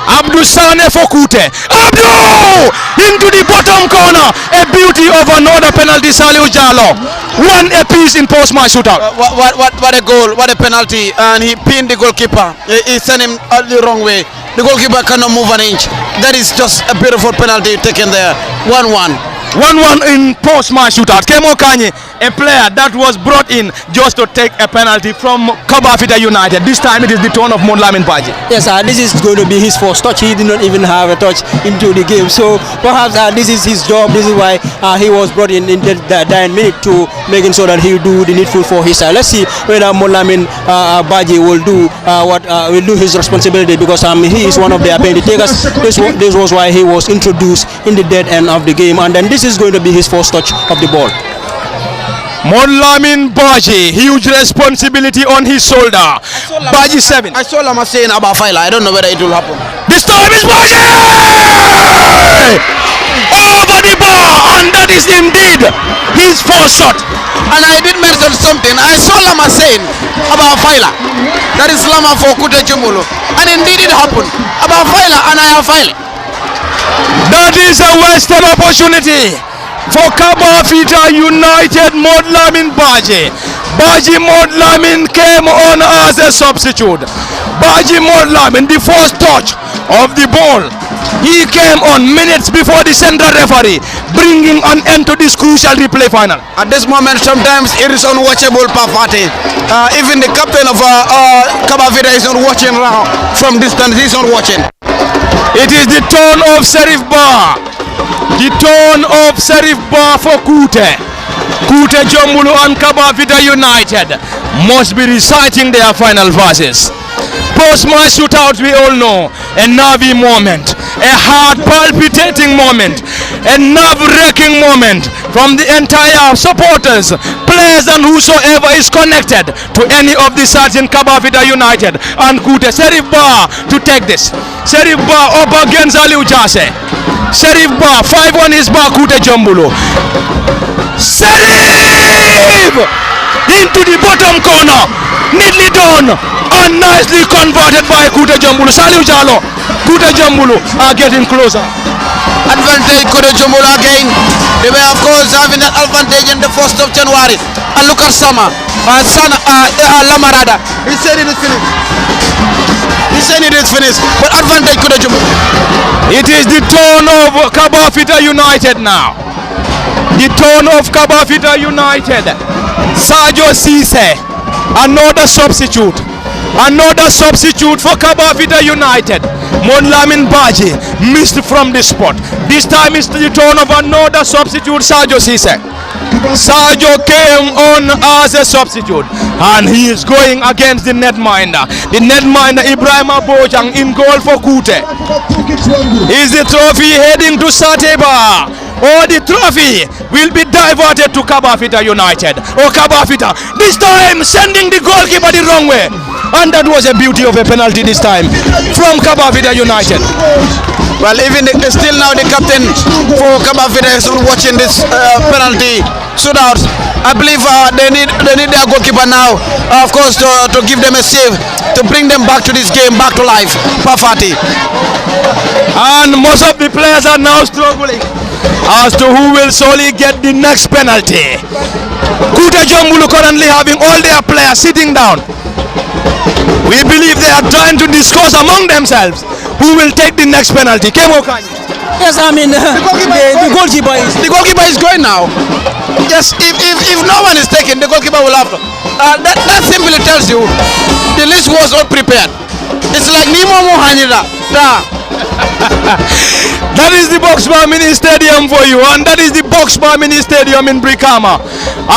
Abdul Sane for Kute. Abdul! Into the bottom corner. A beauty of another penalty, Saliu Jalo. One apiece in post-match shootout. What a goal, what a penalty. And he pinned the goalkeeper. He sent him the wrong way. The goalkeeper cannot move an inch. That is just a beautiful penalty taken there. 1-1. 1-1 in post-match shootout. Kemo Kanyi, a player that was brought in just to take a penalty from Kabafita United. This time it is the turn of Modlamin Baji. Yes, this is going to be his first touch. He did not even have a touch into the game. So perhaps this is his job. This is why he was brought in the dying minute to making sure that he will do the needful for his side. Let's see whether Modlamin Baji will do will do his responsibility, because he is one of their penalty takers. This was why he was introduced in the dead end of the game, and then this is going to be his first touch of the ball. Modlamin Baji, huge responsibility on his shoulder. Baji 7. I saw Lama saying about Faila. I don't know whether it will happen. This time is Baji! Over the bar, and that is indeed his first shot. And I did mention something. I saw Lama saying about Faila. That is Lama for Kutehjombulu. And indeed it happened. About Faila, and I have Faila. That is a wasted opportunity for Kabafita United. Modlamin Baji. Baji Modlamin came on as a substitute. Baji Modlamin, the first touch of the ball, he came on minutes before the central referee, bringing an end to this crucial replay final. At this moment, sometimes it is unwatchable, Pafati. Even the captain of Kabafita is not watching now from distance. He's not watching. It is the turn of Serif Bar. The turn of Serif Bar for Kute. Kutehjombulu and Kabafita United must be reciting their final verses. Post-match shootouts, we all know, a nervy moment, a heart-palpitating moment, a nerve-wracking moment from the entire supporters, players and whosoever is connected to any of the sides in Kabafita United and Kute. Serif Bar to take this. Serif Bar up against Aliou Jase. Serif Bar, 5-1 is Bar Kutehjombulu. Serif! into the bottom corner. Neatly done and nicely converted by Kutehjombulu. Saliu Jallow. Kutehjombulu are getting closer. Advantage Kutehjombulu again. They were of course having that advantage in the 1st of January. And look at Sama, Lamarada. He said it is finished. He said it is finished. But advantage Kutehjombulu. It is the turn of Kabafita United now. The turn of Kabafita United. Sajo Cisse, another substitute. Another substitute for Kabafita United. Monlamin Baji missed from the spot. This time it's the turn of another substitute, Sajo Cisse. Sajo came on as a substitute and he is going against the netminder. The netminder Ibrahima Bojang in goal for Kute. Is the trophy heading to Sateba? Or the trophy will be diverted to Kabafita United? Or Kabafita this time sending the goalkeeper the wrong way. And that was a beauty of a penalty this time from Kabafita United. Well, even still now the captain for Kabafita is watching this penalty shootout. I believe they need their goalkeeper now, of course, to give them a save, to bring them back to this game, back to life. Pafati. And most of the players are now struggling as to who will solely get the next penalty. Kutehjombulu currently having all their players sitting down. We believe they are trying to discuss among themselves who will take the next penalty. Kemo Kanye. Yes, I mean the goalkeeper is going now. Yes, if no one is taken, the goalkeeper will have to. That simply tells you the list was all prepared. It's like Nimo Mohanida. That is the Boxbar Mini Stadium for you, and that is the Boxbar Mini Stadium in Brikama.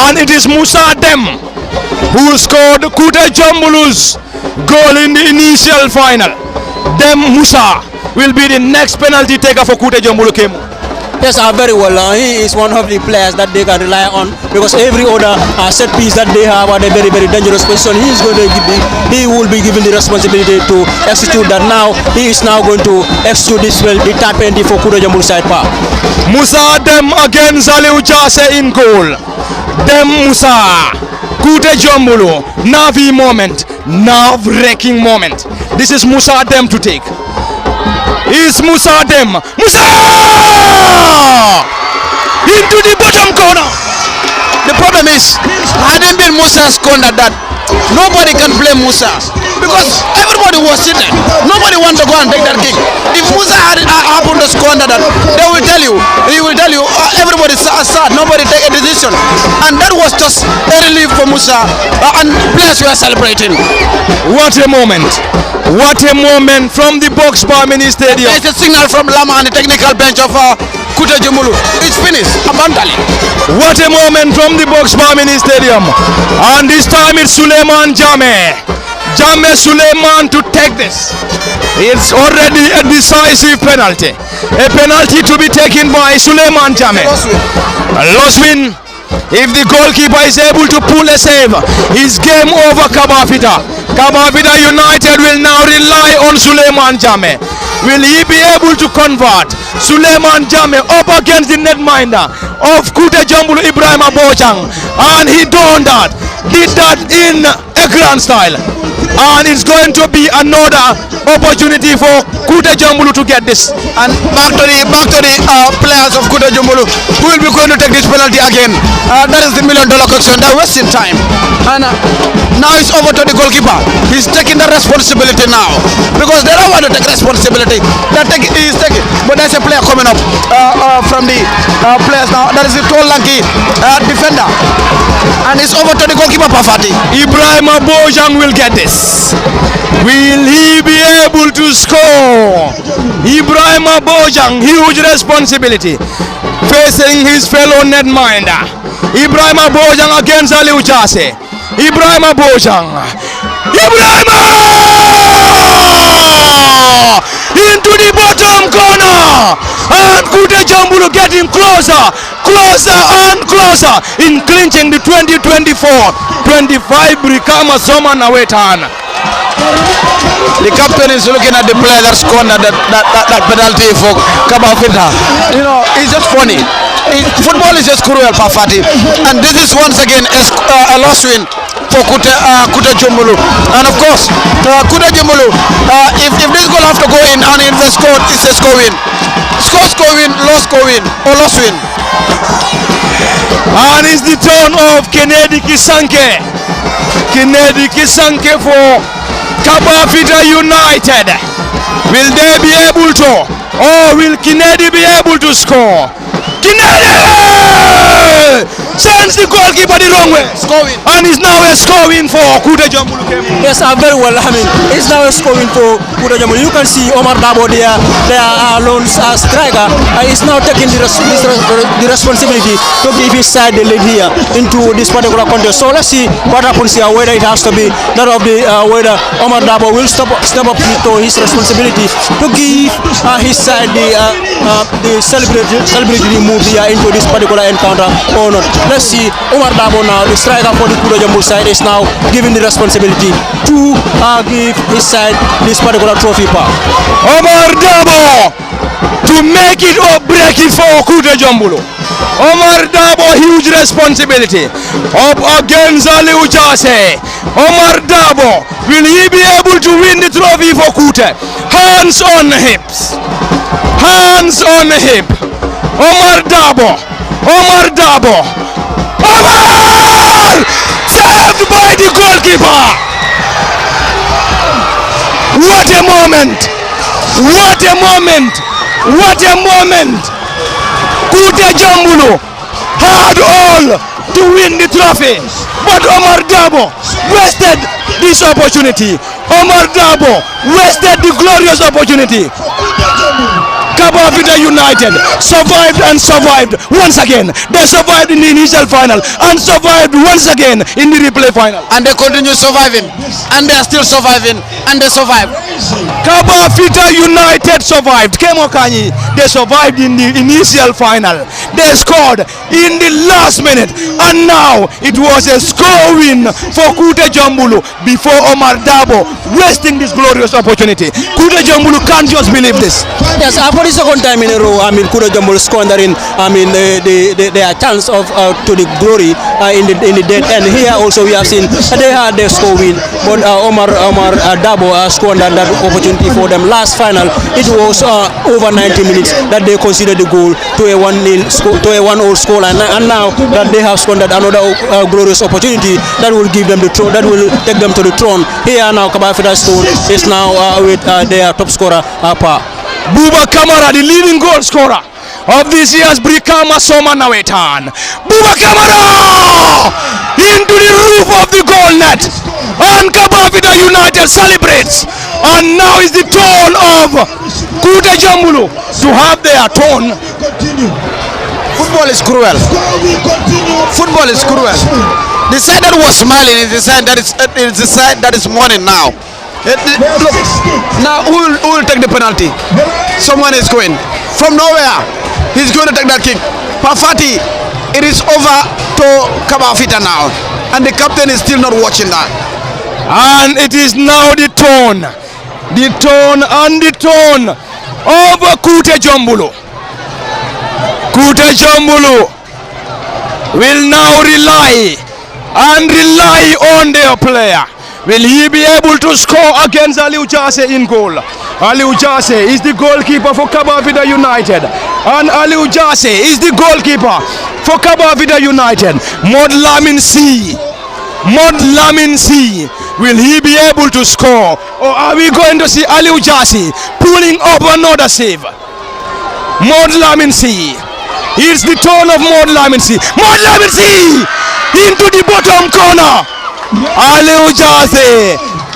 And it is Musa Dem who scored Kutehjombulu's goal in the initial final. Dem Musa will be the next penalty taker for Kutehjombulu. Yes, very well. He is one of the players that they can rely on because every other set piece that they have at a very, very dangerous position, he will be given the responsibility to execute that. Now he is now going to execute this well, the tap penalty for Kutehjombulu side park. Musa Dem against Saliu Jase in goal. Dem Musa. Kutehjombulu, Navi moment, nerve-wracking moment. This is Musa Dem to take. Is Musa Dem. Musa! Into the bottom corner. The problem is, hadn't been Musa's corner that nobody can blame Musa because everybody was sitting. Nobody wanted to go and take that kick. If Musa had happened to score that, they will tell you, everybody sad, nobody take a decision. And that was just a relief for Musa and players were celebrating. What a moment. What a moment from the Boxbar Mini Stadium. There's a signal from Lama and the technical bench of Kutehjombulu. It's finished, abundantly. What a moment from the Boxbar Mini Stadium. And this time it's Suleiman Jame. Jame Suleiman to take this. It's already a decisive penalty. A penalty to be taken by Suleiman Jame. A loss win. If the goalkeeper is able to pull a save, it's game over Kabafita. Kabafita United will now rely on Suleiman Jame. Will he be able to convert Suleiman Jame up against the netminder of Kutehjombulu Ibrahima Bojang? And he done that. Did that in a grand style. And it's going to be another opportunity for Kutehjombulu to get this. And back to the players of Kutehjombulu who will be going to take this penalty again. That is the $1 million question. They're wasting time. And now it's over to the goalkeeper. He's taking the responsibility now because they don't want to take responsibility. He's taking. But there's a player coming up from the players now. That is the tall lanky defender. And it's over to the goalkeeper Pafati. Ibrahima Bojang will get this. Will he be able to score? Ibrahima Bojang, huge responsibility facing his fellow netminder. Ibrahima Bojang against Saliu Jase. Ibrahima Bojang. Ibrahima! Into the bottom corner. And Kutehjombulu getting closer and closer in clinching the 2024-25 Brikama Nawettan. The captain is looking at the player that scored that penalty for Kabafita. You know, it's just funny. Football is just cruel, Pafati. And this is once again a loss win for Kutehjombulu. And of course, Kutehjombulu, if this goal have to go in and if they score, it's a score win. Score win, loss win, or loss win. And it's the turn of Kennedy Kisanke. Kennedy Kisanke for Kabafita United. Will they be able to, or will Kennedy be able to score? Kennedy sends the goalkeeper the wrong way. Scoring. And it's now a scoring for Kutehjombulu. Yes, very well. I mean, it's now a scoring for Kutehjombulu. You can see Omar Dabo, their lone striker, is now taking the responsibility to give his side the lead here into this particular contest. So let's see what happens here. Whether it has to be that of the whether Omar Dabo will step up to his responsibility to give his side the celebrity move here into this particular encounter or not. Let's see. Omar Dabo now, the striker for the Kutehjombulu side, is now given the responsibility to give his side this particular trophy pack. Omar Dabo to make it or break it for Kutehjombulu. Omar Dabo, huge responsibility up against Ali Ujase. Omar Dabo, will he be able to win the trophy for Kute? Hands on hips. Hands on hip. Omar Dabo. Omar Dabo. Omar! Saved by the goalkeeper. What a moment. What a moment. What a moment. Kutehjombulu had all to win the trophy, but Omar Dabo wasted this opportunity. Omar Dabo wasted the glorious opportunity. Kabafita United survived and survived once again. They survived in the initial final and survived once again in the replay final. And they continue surviving. And they are still surviving. And they survive. Kabafita United survived. Kemokanyi, they survived in the initial final. They scored in the last minute. And now it was a score win for Kutehjombulu before Omar Dabo wasting this glorious opportunity. Kutehjombulu can't just believe this. Yes, for the second time in a row, I mean, Kutehjombulu squandering, I mean, their chance of to the glory in the dead end. Here also we have seen they had their score win, but Omar Dabo squandered that opportunity for them. Last final, it was over 90 minutes that they considered the goal to a 1-0 score, to a 1-0 scoreline, and now that they have squandered another glorious opportunity that will give them the throne, that will take them to the throne. Here now, Kabafita is now with their top scorer, Buba Kamara, the leading goal scorer of this year's Brikama Soma Nawettan. Buba Kamara into the roof of the goal net, and Kabafita United celebrates. And now is the turn of Kutehjombulu to have their turn. Football is cruel. Football is cruel. The side that was smiling is the side that is mourning now. Look, now who will take the penalty? Someone is going from nowhere. He's going to take that kick. Pafati, it is over to Kabafita now, and the captain is still not watching that. And it is now the turn of Kutehjombulu. Kutehjombulu will now rely on their player. Will he be able to score against Ali Ujase in goal? Ali Ujase is the goalkeeper for Kabafita United. And Ali Ujase is the goalkeeper for Kabafita United. Modlamin C. Will he be able to score? Or are we going to see Ali Ujase pulling up another save? Modlamin C. It's the turn of Modlamin C. Modlamin C! Into the bottom corner. Ali Ujase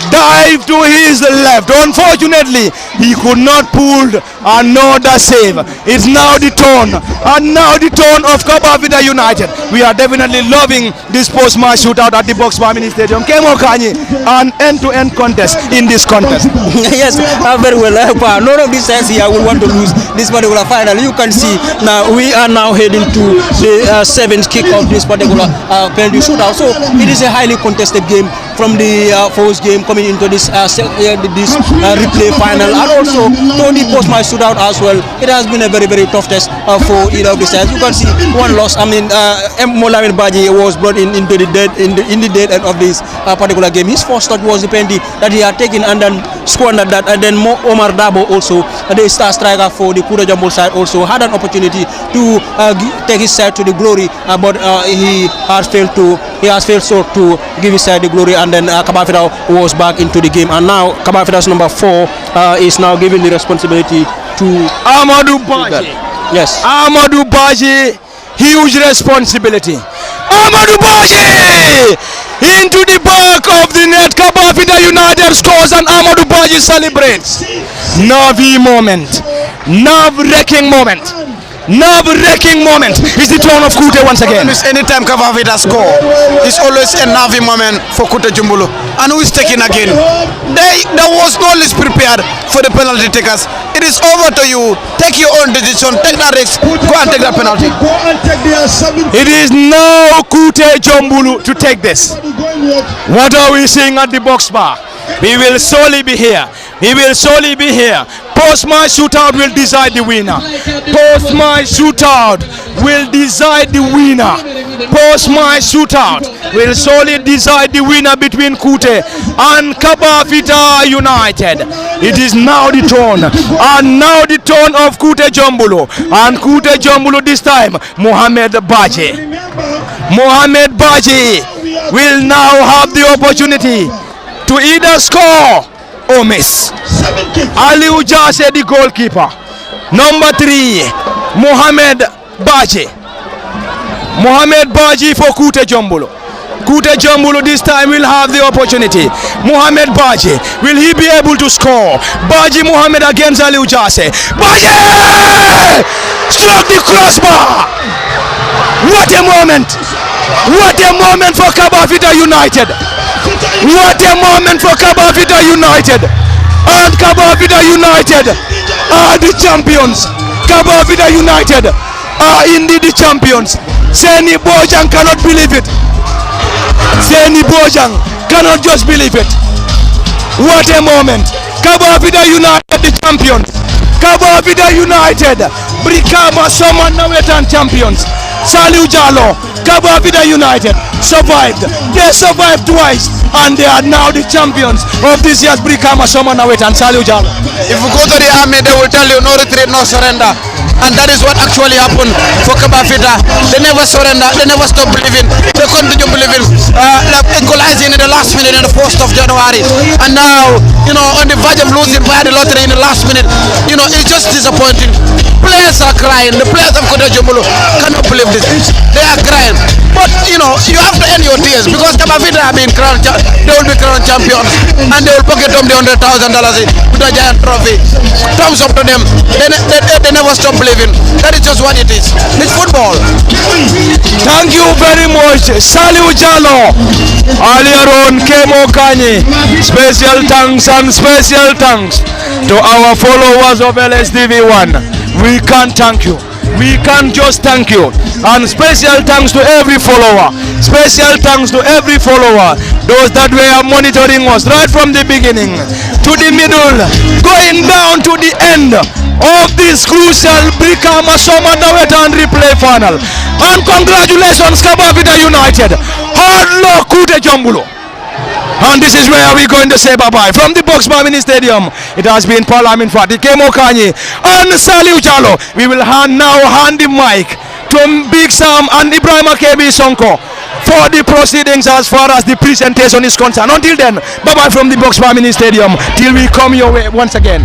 dived to his left. Unfortunately, he could not pull another save. It's now the turn of Kabafita United. We are definitely loving this post-match shootout at the Boxbar Mini Stadium. Kemokanyi, an end-to-end contest in this contest. Yes, very well. None of these sides here will want to lose this particular final. You can see now we are now heading to the 7th kick of this particular penalty shootout. So it is a highly contested game from the first game coming into this replay final, and also to the post-match shootout as well. It has been a very, very tough test for either of the sides. You can see one loss. I mean, Mohamed Baji was brought into the dead end of this particular game. His first touch was the penalty that he had taken and then squandered that. And then Omar Dabo, also the star striker for the Kutehjombulu side, also had an opportunity to take his side to the glory, but he has failed to give his side the glory. And then Kabafita was back into the game, and now Kabafita's number 4 is now giving the responsibility to Amadou Baji. Yes, Amadou Baji, huge responsibility. Amadou Baji into the back of the net. Kabafita United scores and Amadou Baji celebrates. Nervy moment, nerve-wracking moment. Nerve-wracking moment is the turn of Kute once again. Anytime Kabafita score, it's always a nervy moment for Kutehjombulu. And who is taking again? There was no list prepared for the penalty takers. It is over to you. Take your own decision. Take that risk. Go and take that penalty. It is now Kutehjombulu to take this. What are we seeing at the box bar? We will solely be here. We will solely be here. Post-match shootout will decide the winner. Post-match shootout will decide the winner. Post-match shootout will solely decide the winner between Kute and Kabafita United. It is now the turn, and now the turn of Kutehjombulu. And Kutehjombulu this time, Mohamed Baji. Mohamed Baji will now have the opportunity to either score or miss. Aliou Jasseh, the goalkeeper. Number 3, Mohamed Baji. Mohamed Baji for Kutehjombulu. Kutehjombulu this time will have the opportunity. Mohamed Baji, will he be able to score? Baji Mohamed against Aliou Jasseh. Baji! Struck the crossbar! What a moment! What a moment for Kabafita United! What a moment for Kabafita United! And Kabafita United are the champions. Kabafita United are indeed the champions. Seni Bojang cannot believe it. Seni Bojang cannot just believe it. What a moment. Kabafita United the champions. Kabafita United, Brikama, Nawettan champions. Saliu Jalo, Kabafita United survived. They survived twice, and they are now the champions of this year's Brikama, Nawettan. Saliu Jalo. If you go to the army, they will tell you no retreat, no surrender. And that is what actually happened for Kabafita. They never surrender, they never stop believing. They continue believing, equalizing in the last minute on the 1st of January. And now, on the verge of losing by the lottery in the last minute, it's just disappointing. Players are crying. The players of Kutehjombulu cannot believe this. They are crying. But, you have to end your tears, because Kabafita have been crowned, they will be crowned champions. And they will pocket home the $100,000 with a giant trophy. Thumbs up to them. They never stop believing. That is just what it is. It's football. Thank you very much, Saliu Jalo. Earlier on, Kemo Kanye. Special thanks and special thanks to our followers of LSDV1. We can't thank you. We can't just thank you. And special thanks to every follower. Special thanks to every follower. Those that were monitoring us right from the beginning to the middle, going down to the end of this crucial Brikama Nawettan replay final. And congratulations, Kabafita United. Hard luck, Kutehjombulu. And this is where we're going to say bye-bye. From the Box Bar Mini Stadium, it has been Paul Amin Fati, Kemo Kanye, and Saliu Jalo. We will now hand the mic to Big Sam and Ibrahim Akebi Sonko for the proceedings as far as the presentation is concerned. Until then, bye-bye from the Box Bar Mini Stadium till we come your way once again.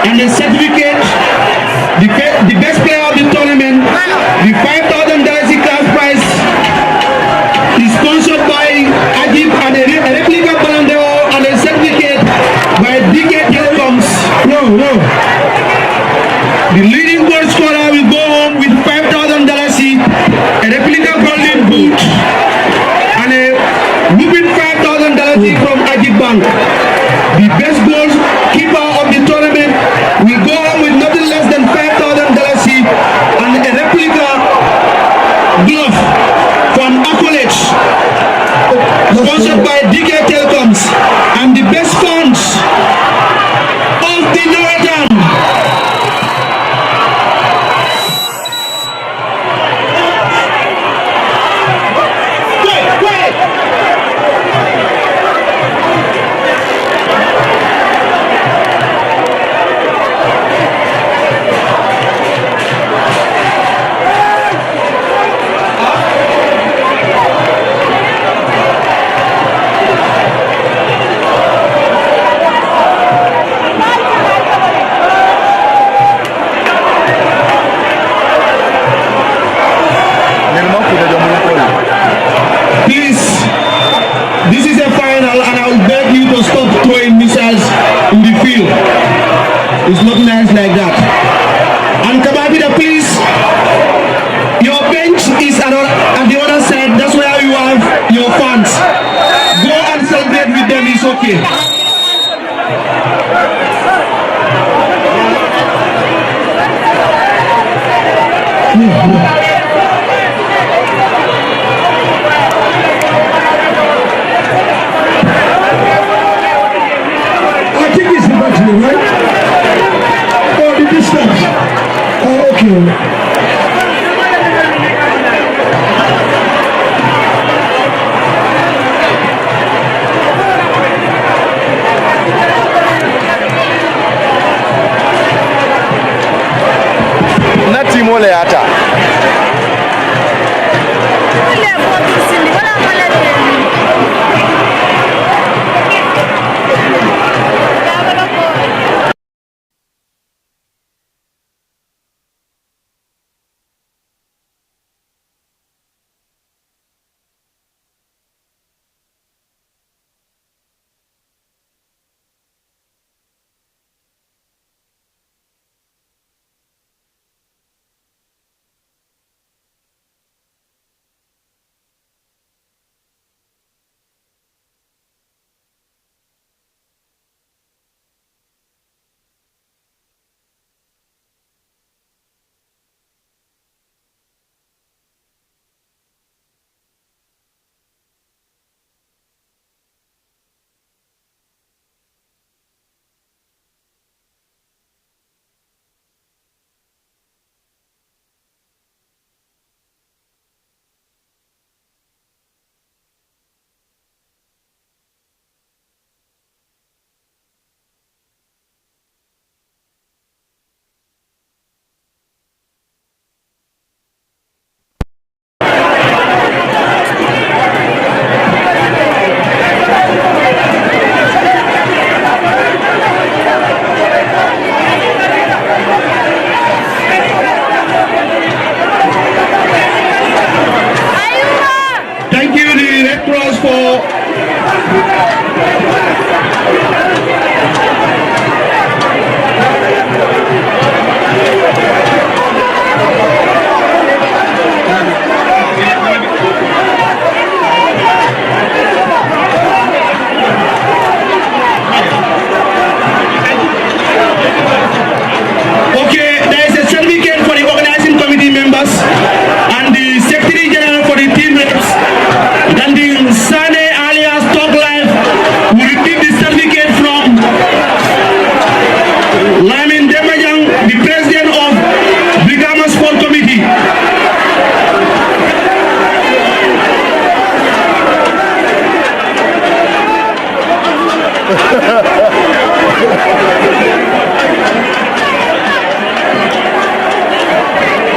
and a certificate, the best player of the tournament, the $5,000 cash prize is sponsored by Ajib and a replica Ballon d'Or and a certificate by DK Telecoms. No. The leading goal scorer will go home with $5,000 each, a replica golden boot, and a whooping $5,000 each from Ajib Bank. The best goalkeeper of the tournament will go home with nothing less than $5,000 each and a replica glove from Accolades, sponsored by DK Telecoms, and the best funds of the Nawettan. Please, this is a final and I will beg you to stop throwing missiles in the field. It's not nice like that. And Kabafita, please, your bench is at the other side. That's where you have your fans. Go and celebrate with them, it's okay. I think it's imaginary, right? Oh, the distance. Oh, okay. Natimole hata.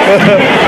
Ha ha ha.